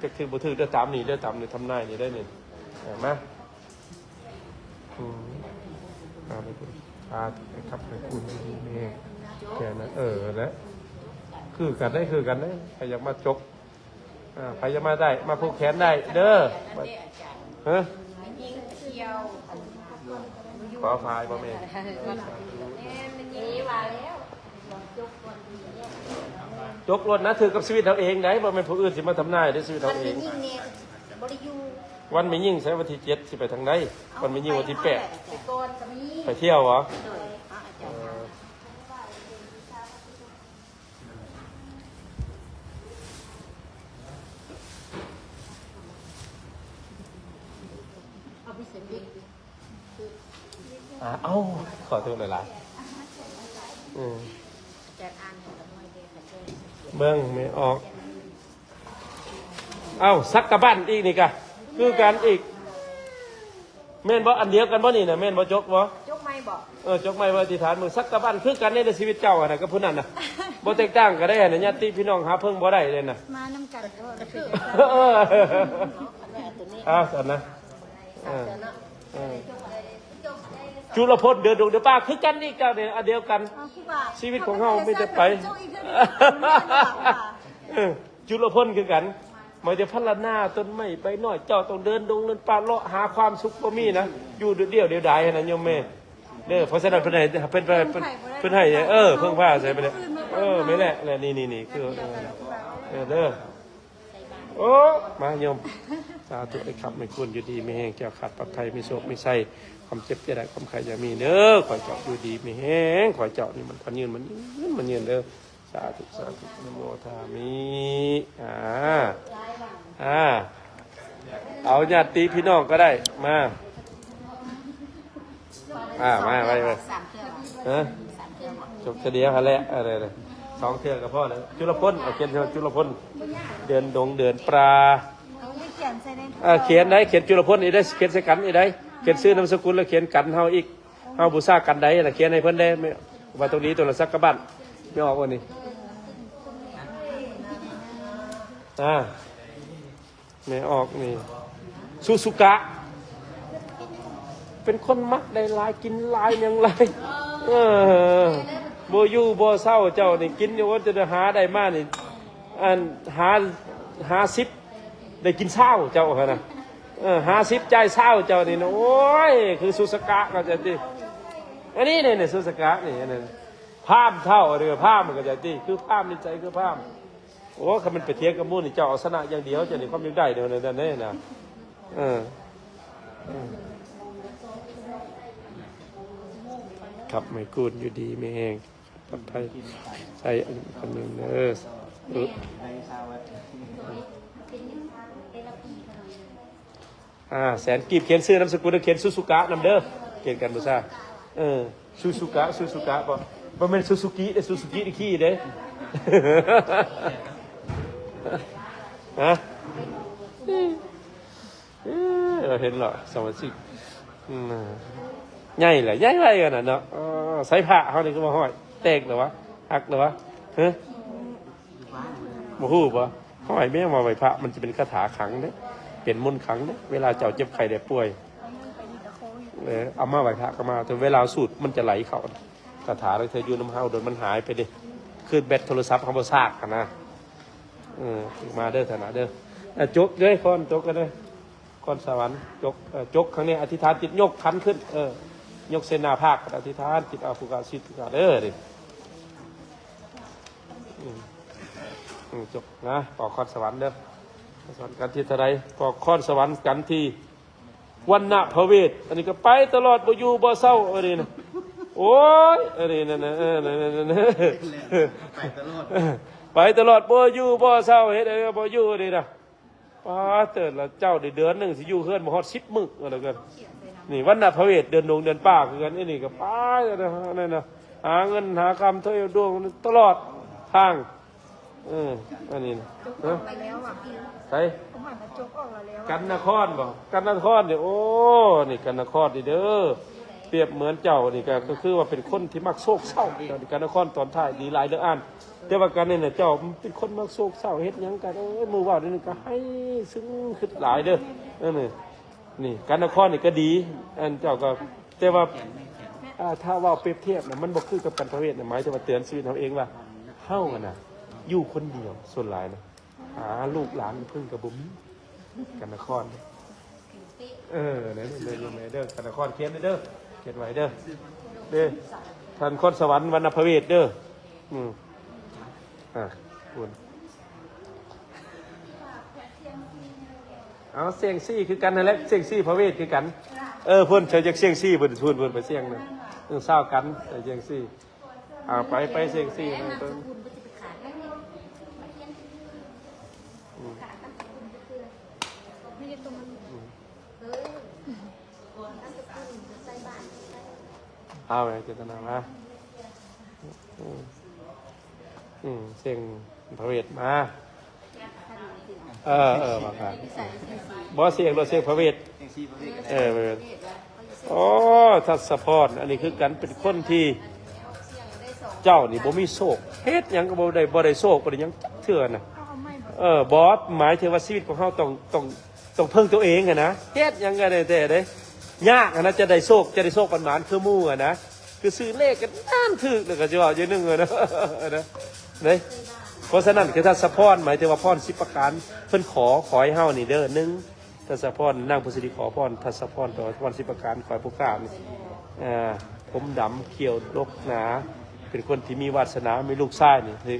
ก็คือบุตรได้ตามนี่ทำนายนี่ได้เนี่ยมาไปคุณครับไปคุณนี่แค่นั้นแล้วคือกันได้ใครอยากมาจกใครจะมาได้มาผูกแขนได้เด้อขอพายพ่อแม่ จกรถนะถือกับชีวิตเราเองได้บ่แม่นผู้อื่นสิมาทำนายได้ชีวิต มั เรา น เอ มี ง ยิ่งเนี่ยบริยู วันไม่ยิ่งใช้วันที่7สิไปทางใดวันไม่ยิ่งวันที่8 ไปก่อนก็มี ไปเที่ยวเหรอ โดยอาจารย์เอาไปเสร็จดิ เอ้าขอโทษหลายๆอาจารย์อ่านให้กับน้อยเดียวค่ะเจ้า เบิ่งไม่ออกเอ้าซักกะบ้านอีกนี่กะคือกันอีกแม่นบ่อันเดียวกันบ่นี่น่ะแม่นบ่จกบ่ จกไม่บอก จกไม่ว่าอธิษฐานมือซักกะบ้านคือกันในชีวิตเจ้าอะน่ะกับผู้นั้นน่ะบ่แตกต่างกันได้น่ะญาติพี่น้องหาเพิ่งบ่ได้เลยน่ะ มาน้ำกันก็คือ เออ ตัวนี้ สันนะ เนาะ จุลพลเดือดดงเดือดป้าคือกันนี่เจ้าเนี่ยอันเดียวกัน ชีวิตของเราไม่ได้ไปจุลพลคือกันไม่ได้พัฒนาต้นไม้ไปหน่อยเจ้าต้องเดินดงเดินป่าเลาะหาความสุขบ่มีนะอยู่เดียวดายนะโยมแม่เด้อเพราะฉะนั้นเพิ่นให้เพิ่นให้เพิ่งผ้าใส่ไปเลยไม่แหละแหละนี่คือเด้อโอ้มาโยมสาธุไอ้ขับไม่ควรอยู่ดีไม่แห้งแก้วขาดปลอดภัยมีโชคมีไส้ความเจ็บจะได้ความใครจะมีเด้อขอเจาะอยู่ดีไม่แห้งขอเจาะนี่มันพันยืนมันยืนเด้อสาธุนโมทามิเอาญาติพี่น้องก็ได้มามาไป สามเทือก ฮะจบเดียวกันแล้วอะไรเลย2 เทือกกับพ่อเลยจุลพลเอาเขียนจุลพลเดินดงเดินปลาเขียนใส่ใน เขียนได้เขียนจุลพลอีได้เขียนใส่กันอีได้เขียนชื่อนามสกุลแล้วเขียนกันเฮาอีกเฮาบูชากันได้น่ะเขียนให้เพิ่นได้ไม่ว่าตรงนี้ตัวละสักกะบั้นไม่ออกวันนี้ไม่ออกนี่ซูซุกะเป็นคนมักได้ลายกินลายอย่างไรโบยูโบเศร้าเจ้านี่กินอยู่ว่าจะหาได้มากนี่อันหาซิปได้กินเศร้าเจ้าค่ะนะหาซิปใจเศร้าเจ้านี่นะโอ้ยคือสุสกะก็จะตีอันนี้เนี่ยสุสกะนี่นี่ภาพเท่าเรือภาพมันก็จะตีคือภาพในใจคือภาพโอ้คำมันไปเทียงกับมูนี่เจ้าเอาชนะอย่างเดียวจะนี่ความยังได้เดี๋ยวนั่นนี่นะครับไม่กูดอยู่ดีไม่แห้งปลอดภัยใส่อันหนึ่งแสนกีบเขียนชื่อนามสกุลเขียนซูซูกะนำเด้อเขียนกันบุษาซูซูกะป่ะบ่แม่นซูซูกิได้ซูซูกิได้ขี้เด้ฮะเห็นเหรอสมาชิกใหญ่เลยใหญ่ไรกันน่ะเนาะใส่ผ้าเขานี่ก็มาห้อยแตกหรือวะหักหรือวะฮะมาหูปะห้อยแม่มาไหวพระมันจะเป็นคาถาขังเนี่ยเป็นมนต์ขังเนี่ยเวลาเจ้าเจ็บไข้ได้ป่วยเอามาไหวพระก็มาแต่เวลาสูดมันจะไหลเขาคาถาเราเธออยู่น้ำเฮาโดนมันหายไปดิคือแบตโทรศัพท์เขาบอซากกันนะมาเด้อฐานะเด้อจกเลยคนจกกันเลยคนสวรรค์จกครั้งนี้อธิษฐานจิตยกขันขึ้นยกเสนาภาคอธิษฐานจิตอาภูกาสิทธิ์เด้อดิจบนะปอกคอนสวรรค์เด้อสวรรค์กันที่เท่าไรปอกคอนสวรรค์กันที่วันณะพระเวทอันนี้ก็ไปตลอดบ่อยู่บ่เศร้าอะไรนะโอ้ยอะไรนั่นไปตลอดบ่อยู่บ่เศร้าเฮ็ดอะไรบ่อยู่อะไรนะป้าเติร์ดละเจ้าเดือนหนึ่งสิอยู่เฮือนบ่ฮอด10 มื้ออะไรกันนี่วันณะพระเวทเดินดงเดินป่าคือกันนี่ก็ป้านั่นนะหาเงินหาคำเท่าดวงตลอดทางอันนี้นะไปแล้วอ่ะพี่ใช่กันนครบ่กันนครเนี่ยโอ้นี่กันนครนี่เด้อเปรียบเหมือนเจ้านี่ก็คือว่าเป็นคนที่มักโศกเศร้ากันนครตอนท้ายดีหลายเด้ออ่านแต่ว่ากันเนี่ยเจ้าเป็นคนมักโศกเศร้าเฮ็ดหยังกันมือว่านี่ก็ให้ซึ้งขึ้นหลายเด้อนี่กันนครนี่ก็ดีอันเจ้าก็แต่ว่าถ้าว่าเปรียบเทียบนะมันบ่คือกับกันประเวทนะหมายถึงว่าเตือนชีวิตเราเองว่าเฮากันน่ะอยู่คนเดียวส่วนหลายนะหาลูกหลานพึ่งกับบุ้มกันนครเนี่ยอยู่ไหนเด้อกันนครเขียนเด้อเขียนไว้เด้อท่านคนสวรรค์วรรณพระเวทเด้อ คุณเอาเสียงซี่คือกันนั่นแหละเสียงซี่พระเวทคือกันเพิ่นเฉยจากเสียงซี่เพิ่นชวนเพิ่นไปเสียงนะเศร้ากันแต่เสียงซี่เอาไปเสียงซี่นะเพิ่น คุณก็จะไปขาดแล้วเนี่ยขาดตั้งแต่คุณก็คือไม่ได้ตรงนั้นตั้งแต่คุณใส่บ้าน เอาไงเจตนามาเสียงพระเวทมามาครับบอสเสียงเราเสียงพระเวทพระเวทอ๋อทัศพรอันนี้คือกันเป็นคนที่เจ้านี่บ่มีโศกเฮ็ดหยังก็บ่ได้โศกบ่ได้หยังเถื่อน่ะบอสหมายถึงว่าชีวิตของเฮาต้องเพิ่งตัวเองอะนะเฮ็ดหยังก็ได้แต่เด้ยากนะจะได้โชคปานหมานคือหมู่อะนะคือซื้อเลขกันนั่นถึกแล้วก็จะว่าอย่างนึงนะนะเด้เพราะฉะนั้นคือทัศพรหมายถึงว่าพร10ประการเพิ่นขอให้เฮานี่เด้อ1ทัศพรนางพุทธิขอพรทัศพรต่อพร10ประการขอให้ผู้กล้านี่ผมดำเขียวลกหนาเป็นคนที่มีวาสนามีลูกชายนี่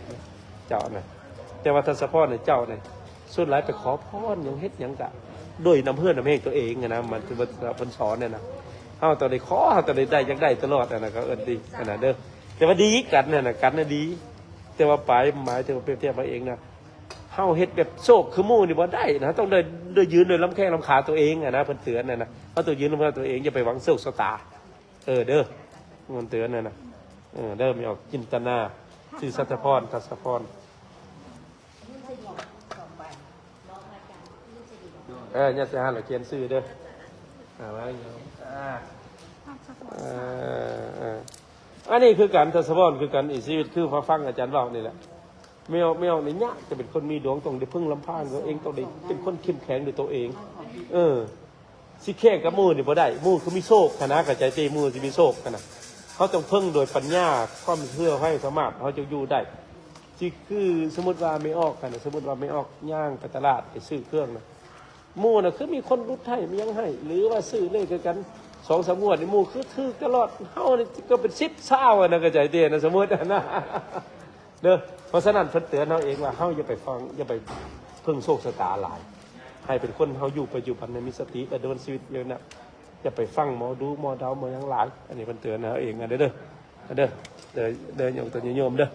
เจ้าน่ะแต่ว่าทัศพรเนี่ยเจ้าเนี่ยส่วนหลายไปขอพรยังเฮ็ดหยังกะด้วยน้ำเพื่อนน้ำเองตัวเองนะมันคือมันสอนเนี่ยนะเฮาตอนได้ขอเฮาตอนได้อยากได้ตลอดนะก็ดีขนาดเด้อแต่ว่าดีกันเนี่ยนะกันน่ะดีแต่ว่าไปหมายถึงว่าเปรียบเทียบมาเองนะเฮาเฮ็ดแบบโชคคือหมู่นี่บ่ได้นะต้องได้ยืนโดยลำแข้งลำขาตัวเองนะเพิ่นเตือนนะเฮาต้องยืนลำขาตัวเองอย่าไปหวังโชคชะตาเด้อมันเตือนนะเด้อมีออกจินตนาชื่อทัศพรเนี่ยจะหาเราเขียนชื่อเด้อมาอันนี้คือการทัศพรคือการอีชีวิตคือฟังอาจารย์บอกนี่แหละไม่เอาในเนี้ยจะเป็นคนมีดวงต้องได้พึ่งลำพังตัวเองต้องได้เป็นคนเข้มแข็งด้วยตัวเองสิแค่กับมือนี่บ่ได้มือคือมีโชคคณะกับใจเตมือจะมีโชคขนาดเขาต้องพึ่งโดยปัญญาความเชื่อให้สามารถเขาจะอยู่ได้ที่คือสมมติว่าไม่ออกกันสมมติว่าไม่ออกย่างไปตลาดไปซื้อเครื่องนะมู่น่ะคือมีคนรุดให้มียังให้หรือว่าซื้อเลขกัน2-3 งวดนี่มู่คือถือตลอดเฮานี่ก็เป็น10เช้านะก็ใจเตียนะสมมตินะเด้อเพราะฉะนั้นเพิ่นเตือนเฮาเองว่าเฮาอย่าไปฟังอย่าไปพึ่งโชคชะตาหลายให้เป็นคนเฮาอยู่ปัจจุบันในมีสติและดำเนินชีวิตอยู่นะอย่าไปฟังหมอดูหมอเดาหมอยังหลายอันนี้เพิ่นเตือนเฮาเองเด้ออย่างตัวโยมเด้อ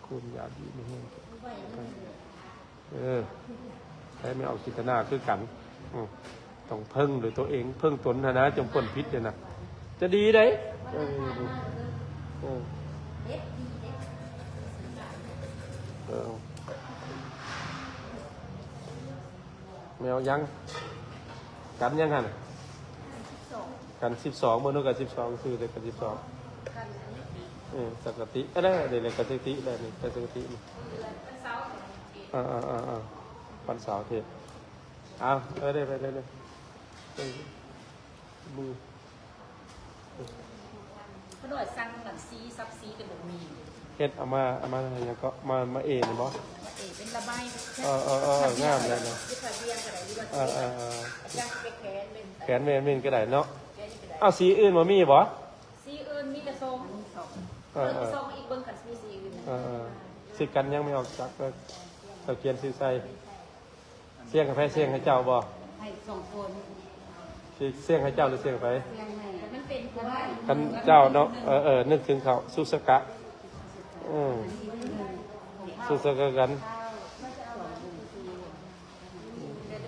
คุณอย่าดีไม่แห้งใช้ไม่ออกจิตนาคือกันต้องเพิ่งโดยตัวเองเพิ่งตนนะจงพ้นพิษเลยนะจะดีได้แมวยังกันยังหันกัน12เมื่อนู้นกัน12คือเลยกัน12สักติอะไรเลยกันสักติอะไรนี่กันสักติปันสาวเทศได้ไปเลยมือเขาหน่อยสั่งหลังซีซับซีกันแบบมีเฮ็ดเอามาอะไรยังก็มาเองบ่เป็นระบายงามเลยนะแขนเวนก็ได้เนาะเอาสีอื่นมามีบ่สีอื่นมีกระทรงทรงอีกเบิ้งกันมีสีอื่นสิกันยังไม่ออกจากก็เขียนซื้อใส่เสียงกับไฟเสียงให้เจ้าบ่ให้2 คนเสียงให้เจ้าหรือเสียงไฟมันเป็นกันเจ้าเนาะนึกถึงเขาสุสกะสุสกะกัน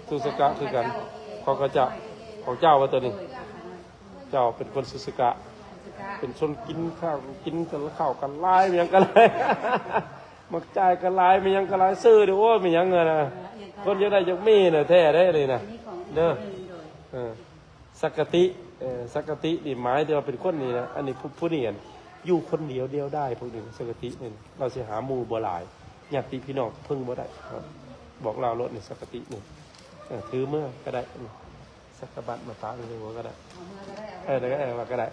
สุสกะคือกันของเจ้าว่าตัวนี้เจ้าเป็นคนสุสกะเป็นชนกินข้าวกันข้าวกันลายมันยังกันเลยมักจ่ายกันลายมันยังกันลายซื้อเดี๋ยวว่ามันยังเงินนะคนจะได้ยกมีน่ะแท้ได้เลยนะเด้อสักตินี่หมายถึงว่าเป็นคนนี้นะอันนี้ผู้นี่อยู่คนเดียวได้พวกนี้สักตินี่เราจะหาหมู่บ่หลายญาติพี่น้องพึ่งบ่ได้บอกเราลดนี่สักตินี่ถือเมื่อก็ได้สักบัตรมาตาหรือหัวก็ได้ว่าก็ได้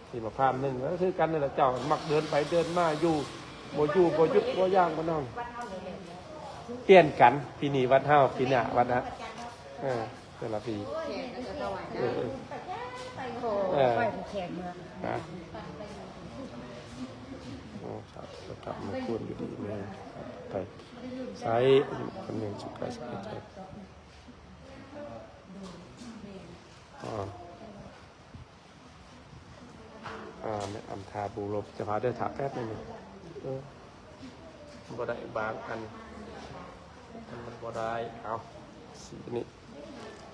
ที่มาพานนึงแล้วคือกันนี่แหละเจ้ามักเดินไปเดินมาอยู่บ่ยุดบ่ย่างบ่น้องเปลี่ยนกันปีนี้วัดเฮาปีหน้าวัดนะแต่ละปีไปแข่งเมือง สาธุธรรมควรอยู่ดีแม่ไปใช้คนหนึ่งสุขกายสุขใจเนี่ยอำทาบูรบจะพาเดินถาแป๊บนึงบ่ได้บางอันมันบ่ได้เอาสีนี้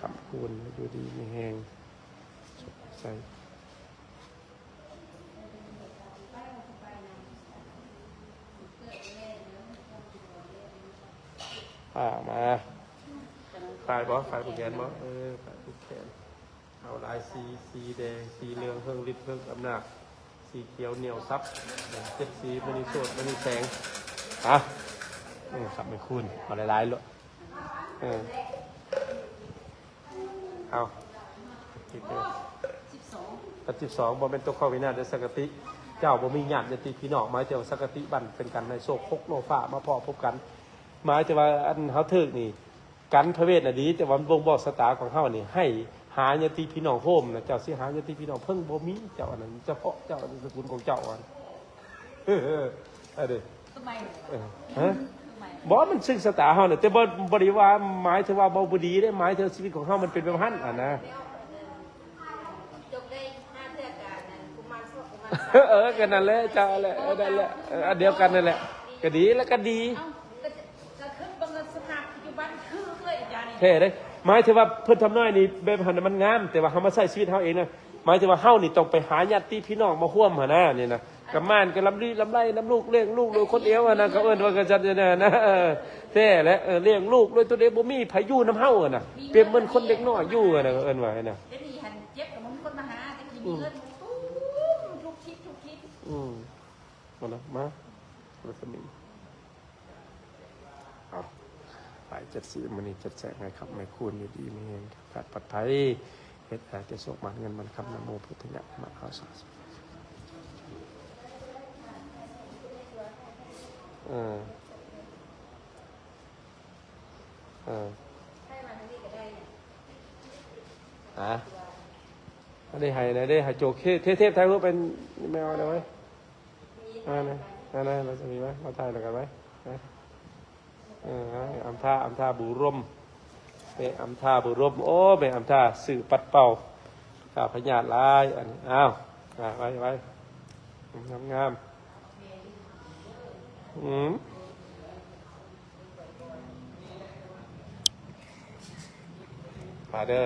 คำพูนอยู่ดีไม่แห้งสุขใจมาขายบ่ขายผูกแขนบ่ขายผูกแขนเอาลายสีแดงสีเหลืองเพิ่งฤทธิ์เพิ่งอำนาจสีเขียวเหนียวซับเจ็ดสีมณีโสดมณีแสงสับไม่คุ้นเอาหลายๆเลยเอาติดเลย12บ่เป็นตัวข้อวินาศเดสักติเจ้าบ่มีญาติญาติพี่น้องหมายถึงสักติบันเป็นกันในโศก6โลฟ้ามาพอพบกันหมายถึงว่าอันเฮาถึกนี่กันพระเวทน่ะดีแต่ว่าบ่งบอกสตาของเฮานี่ให้หาญาติพี่น้องโฮมนะเจ้าสิหาญาติพี่น้องเพิ่งบ่มีเจ้าอันนั้นเฉพาะเจ้าอันสกุลของเจ้าอันเด้ทำไมบ่มันซึ่งสตาเฮาน่ะแต่บ่ได้ว่าหมายถึงว่าบ่ดีได้หมายถึงชีวิตของเฮามันเป็นแบบนั้นนะจบได้5เทื่อกันนั้นกุมารโชคกุมารกันนั่นแหละเจ้าแหละนั่นแหละอันเดียวกันนั่นแหละก็ดีแล้วก็ดีก็คือบางสภาพปัจจุบันคือเลยอาจารย์นี่แท้เด้หมายถึงว่าเพิ่นทำน้อยนี่แบบหันมันงามแต่ว่าเฮามาใช้ชีวิตเฮาเองนะหมายถึงว่าเฮานี่ต้องไปหาญาติพี่น้องมาร่วมหั่นนะนี่นะกับม่านกับลำไรน้ำลูกเลี้ยงลูกโดยคนเดียวนะเขาเอิ้นว่ากันจัดนะแท้และเลี้ยงลูกโดยตัวเดียวบ่มีไผอยู่นำเฮาน่ะเปรียบเหมือนคนเด็กน้อยอยู่น่ะเขาเอิ้นว่าน่ะเดี๋ยวนี้หันเจ็บกับมันคนมาหาแต่กินเงินทุกคิดมาแล้วมาแล้วก็มีหลาย74มื้อนี้จัดแจงให้ครับไม่คูณอยู่ดีมีแฮงขาดปลอดภัยเฮ็ดให้จะสกมันเงินมันคำนโมพุทธะมะขาวสาธุให้มาทั้งนี้ก็ได้ได้ให้นะได้ให้โจกเทพไทยรู้เป็นแมวได้ไหมนะเราจะมีไหมเราถ่ายแล้วกันไหมอัมท่าบุร่มเป็นอัมท่าบุร่มโอ้เป็นอัมท่าสื่อปัดเป่าข้าพญาลายอันนี้อ้าวไว้งามมาเด้อ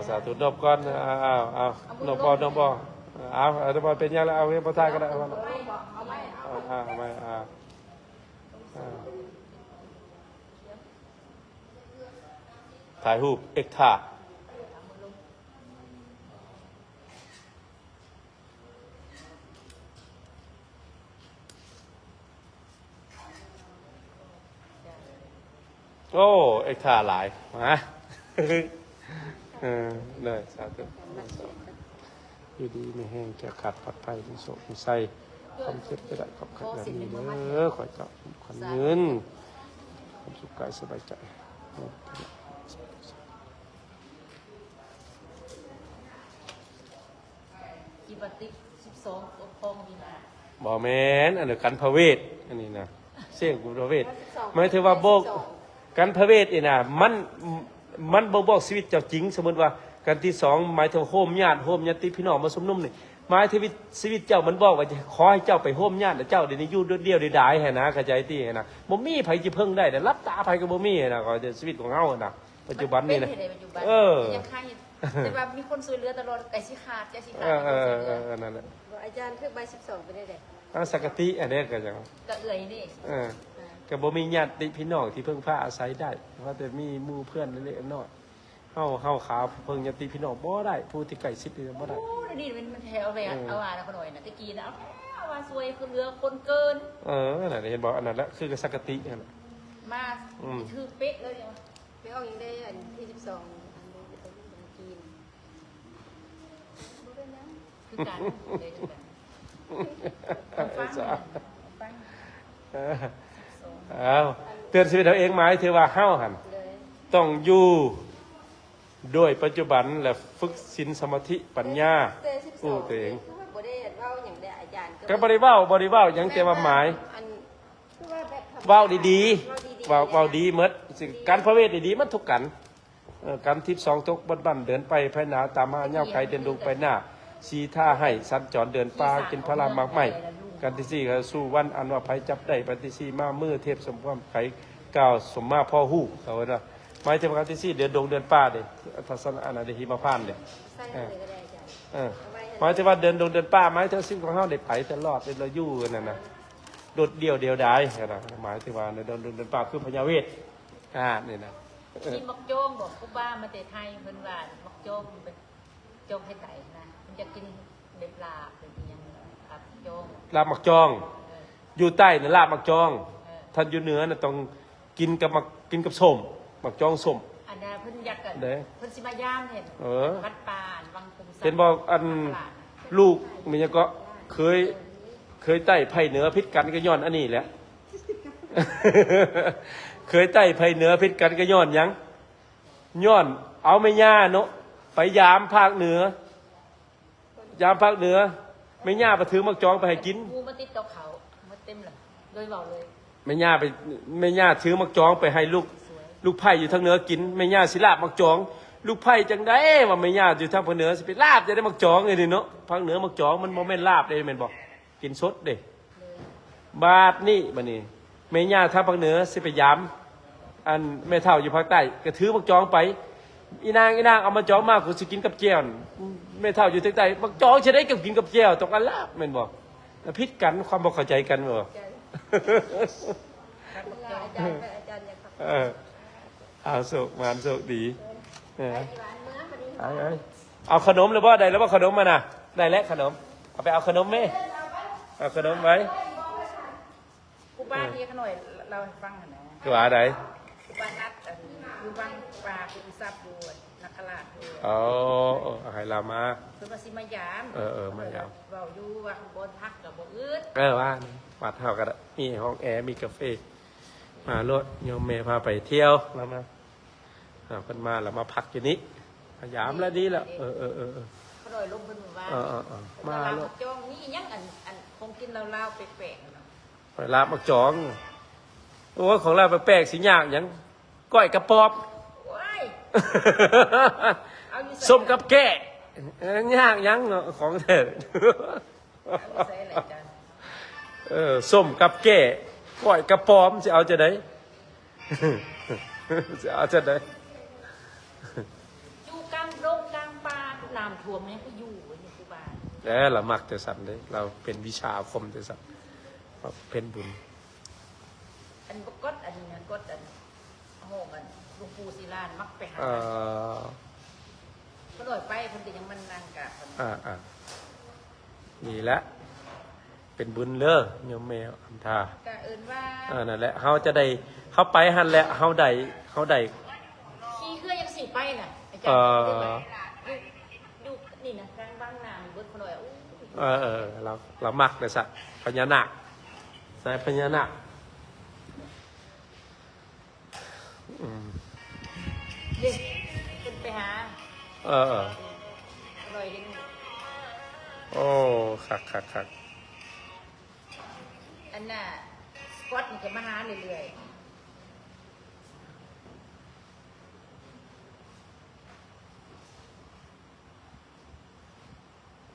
สาธุนบก่อนเอานบบ่เอาเป็นยังแล้วเอาพระทายก็ได้เอาไม่ถ่ายรูปเอกท่าโอ้เอกท่าหลายมาเลยสาธุอยู่ดีไม่แห้งแก่ขาดปัดไปมีโศกมีไส้ความเจ็บจะได้ขอบขันแบบนี้ขอเจ้าขวัญเงินความสุขกายสบายใจกิบติ12ตัวพองมีมาบ่แม่นอันเดียวกันพระเวทอันนี้นะเสี่ยงกุพระเวทหมายถึงว่าโบกกันพระเวทนี่นะมันบอกชีวิตเจ้าจริงสมมติว่ากันที่2หมายถึงโฮมญาติพี่น้องมาสมนุมนี่หมายถึงชีวิตเจ้ามันบอกว่าจะขอให้เจ้าไปโฮมญาติเจ้าเดี๋ยวนี้อยู่เดียวได้แห่นะเข้าใจที่แห่นะบ่มีไผจะเพิ่งได้แต่รับตาไผก็บ่มีนะก็จะชีวิตของเฮานะปัจจุบันนี่นะยังค่าแต่ว่ามีคนช่วยเหลือตลอดแต่สิขาดนั่นแหละอาจารย์คือใบ12ไปได้เด้สักติอันนี้ก็จังก็เอื้อยนี่ก็บ่มีญาติพี่น้องที่เพิ่งพาอาศัยได้เพราะแต่มีหมู่เพื่อนเล็กๆน้อยเฮาขาเพิ่งญาติพี่น้องบ่ได้ผู้ที่ใกล้ชิดนี่บ่ได้โอ้นี่มันแถวเลยเอาว่าแล้วคนหน่อยน่ะตะกี้นะเอาว่าซวยคือเรือคนเกินนั่นเห็นบ่อันนั้นแหละคือสักตินั่นน่ะมาคือเป๊ะเลยไปเอาอย่างได้อันที่12อันนี้ไปกินบ่เป็นหยังคือการเลยกันฟังอ้าว เตือนชีวิตเราเองหมายถือว่าเฮาหัน เลย ต้องอยู่ด้วยปัจจุบันและฝึกศีลสมาธิปัญญา เตะ12 อู้ตัวเอง คือว่าบ่ได้เว้าหยังได้อาจารย์ ก็บ่ได้เว้าหยังแต่ว่าหมาย อันคือว่าแบบ เว้าดี ๆ ๆเว้าดีหมดสิการพระเวทดีๆมันทุกกันการทิพย์สองตกบันเดินไปภายหนาตามหาเหย้าไกลเดินดงไปหน้าสีท่าให้สัญจรเดินป่ากินพระรามากไม่การที่สี่ก็สู้วันอันว่าภัยจับได้ปฏิสีมามือเทพสมความไขก้าวสมมาพ่อฮู้เขาว่าหมายถึงการที่สี่เดินดงเดินป่าเด้ทัศนะอันนั้นหิมพานต์เด้ ใส่เลยก็ได้อาจารย์ หมายถึงว่าเดินดงเดินป่าหมายถึงสิ่งของเฮาได้ไปตลอดเป็นเราอยู่นั่นน่ะโดดเดี่ยวเดียวดายนะหมายถึงว่าเดินดงเดินป่าคือพญาเวทนี่นะ มีมักโจมบอกกูบ้ามาแต่ไทยเพิ่นว่ามักโจมเป็นโจมให้ไก่นะมันจะกินเบ็ดลาเป็นอยังครับโจม ลาบมักจอง อยู่ใต้น่ะลาบมักจองท่านอยู่เหนือน่ะต้องกินกับส้มมักจองส้ม อันนั้นเพิ่นอยากกัน เด้ เพิ่นสิมาย่ามเห็น วัดป่าอันวังคุมทรัพย์ เห็นบอกอันลูกมันยังก็เคยไต่ไผ่เหนือพิษกันก็ย้อนอันนี้แหละ เคยไต่ไผ่เหนือพิษกันก็ย้อนหยังย้อนเอาไม่ย่าเนาะไปยามภาคเหนือยามภาคเหนือไม่ย่าไปถือมักจองไปให้กิน งูมาติดต่อเขามาเต็มเลยโดยเบาเลย ไม่ย่าถือมักจองไปให้ลูกไผ่อยู่ทางเหนือกินไม่ย่าสิลาบมักจอง ลูกไผ่จังได้ว่าไม่ย่าอยู่ทางภาคเหนือสิไปลาบจะได้มักจองไงนี่เนาะภาคเหนือมักจองมันโมเมนต์ลาบเลยแม่นบอกกินสดเด้บาดนี่บัดนี้แม่ย่าทางภาคเหนือสิไปยามอันแม่เฒ่าอยู่ภาคใต้ก็ถือมักจองไปอีนางเอามาจองมากกูสิกินกับแจ่วแม่เฒ่าอยู่ทางใต้มักจองจะได้กับกินกับแจ่วต้องกันลาบแม่นบอกแล้วพิษกันความบ่เข้าใจกันบ่ อาจารย์เอาสุกมันสุกดีเอาขนมหรือว่าได้แล้วว่าขนมมาน่ะได้แล้วขนมเอาไปเอาขนมไหมเอาขนมไว้ กูบ้าที่ขน่อยเราให้ฟังนะ ตัวอะไร กูบ้านัดอยู่วังป่ากูทรัพย์อยู่นักราชอยู่ อ๋อให้เรามา เพิ่นมาสิมายาม มายาม เว้าอยู่ว่าข้างบนพักก็บ่อึด ว่าวัดเท่ากันมีห้องแอร์มีกาแฟมารถโยมเมย์พาไปเที่ยวแล้วมาเพิ่นมาแล้วมาพักอยู่นี้พยายามแล้วดีแล้วขน่อยลงเพิ่นว่า มา ลา แล้ว จองนี่ยังอันคงกินลาวๆแปลกๆเนาะ ไปลาบมักจองโอ้ของเราแปลกๆสิยากหยังก้อยกระปอบ ว้ายเอาอยู่ ส้มกับแก่ยากหยังเนาะของแท้ ใส่อะไรจ้ะ ส้มกับแก่ก้อยกระปอมจะเอาจะได้ จะเอาจะได้ อยู่กลางดงกลางป่าน้ำท่วมเนี่ยก็อยู่นี่ครูบา แล้วเรามักจะสั่นเลยเราเป็นวิชาคมจะสั่นเป็นบุญ อันกดอันนี้นะกดอันโหกันหลวงปู่ศิลานมักไปหาก็โดยไปคนที่ยังมันนางกะ นี่แหละเป็นบุญเล้อโยมแมวอันทาก ะเอินว่า นั่นแหละเขาจะได้เขาไปหันแหละเขาได้ ขี้เครือยังสิไปน่ะอาจารย์อยู่นี่นะกลางบางนาเบิดคนหน่อยเรามักเลยสักพญานาคสายพญานาคเด็กเป็นไปหาหน่อยเห็น โอ้คักอันน่ะสกอตมันจะมาหาเรื่อยๆ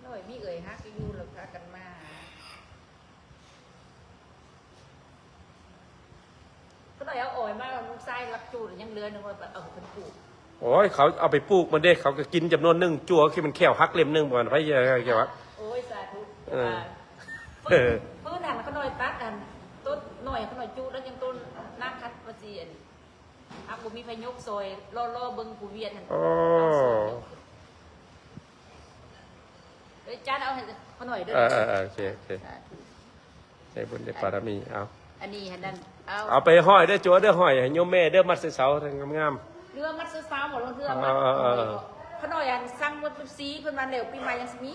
หน่อยมีฮักอยู่หรือพากันมาก็หน่อยเอาอ่อยมากลูกไส้รักจูดยังเลือนึงว่าเอาเป็นปลูก โอ้ยเขาเอาไปปลูกมันได้เขาก็กินจำนวนหนึ่งจั่วคือมันแค่หักเล่มหนึ่งก่อนไปเยอะแค่ว่า โอ้ยสาธุพื้นหันเขาหน่อยตัดหันต้นหน่อยเขาหน่อยจูแล้วยังต้นน้ำคัดมาเจียนอาบุมีพยกซอยล่อเบิ้งกูเวียนหันเฮ้ยจ้าเอาเขาหน่อยด้วยโอเคใจบุญใจปารมีเอา อันนี้หันดันเอาไปห้อยเด้อจั่วเด้อห้อยให้โยมแม่เด้อมัดใส่เสาทั้งงามเรือมัดซื้อฟ้าหมดลงเรือมัดเขาหน่อยอันสั่งมันเป็นสีเพิ่นมาเร็วปีใหม่ยังสี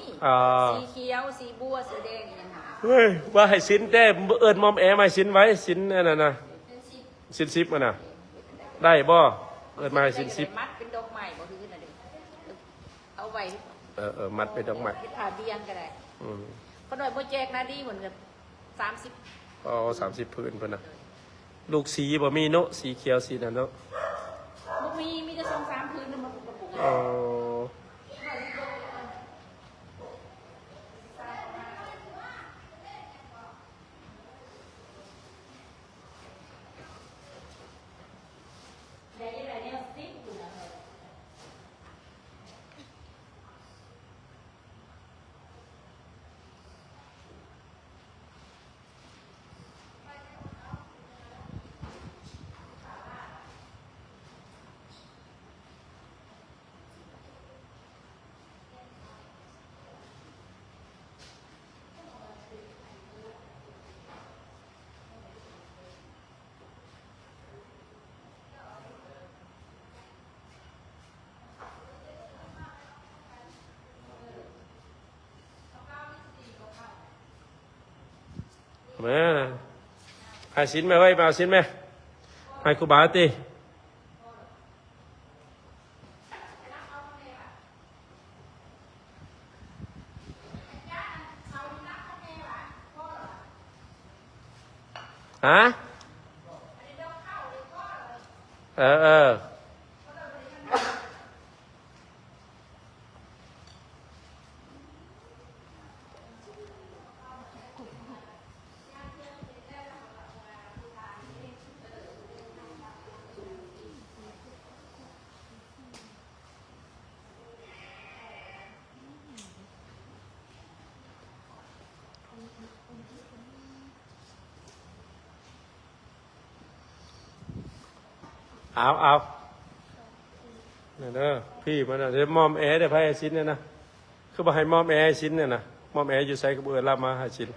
สีเขียวสีบัวสีแดงอย่างเงี้ย เฮ้ยว่าให้สินแต่เอิญมอมแอมาสินไว้สินนั่นน่ะ สินสิบมันน่ะได้บ่เอิ้นมาให้สินสิบ มัดเป็นดอกไม้บ่คือนั่นเด้เอาไว้ มัดไปดอกไม้ เป็นผ้าเบียงก็ได้ อืม เขาหน่อยบ่แจกนาดีเหมือนกัน30 เอา30พื้นเพิ่นน่ะลูกสีบ่มีเนาะสีเขียวสีนั่นเนาะ บ่มีแต่2-3พื้นมันกระปุก อ๋อมาให้สินไหมเว้ยมาเอาสินไหมให้ครูบาติฮะเออเอาเนี่ยเด้อพี่มันน่ะเดี๋ยวมอมแอร์เดี๋ยวให้สินเนี่ยนะคือบ่ให้มอมแอร์ให้สินเนี่ยนะมอมแอร์อยู่ใส่กระเบื้องรับมาให้สิน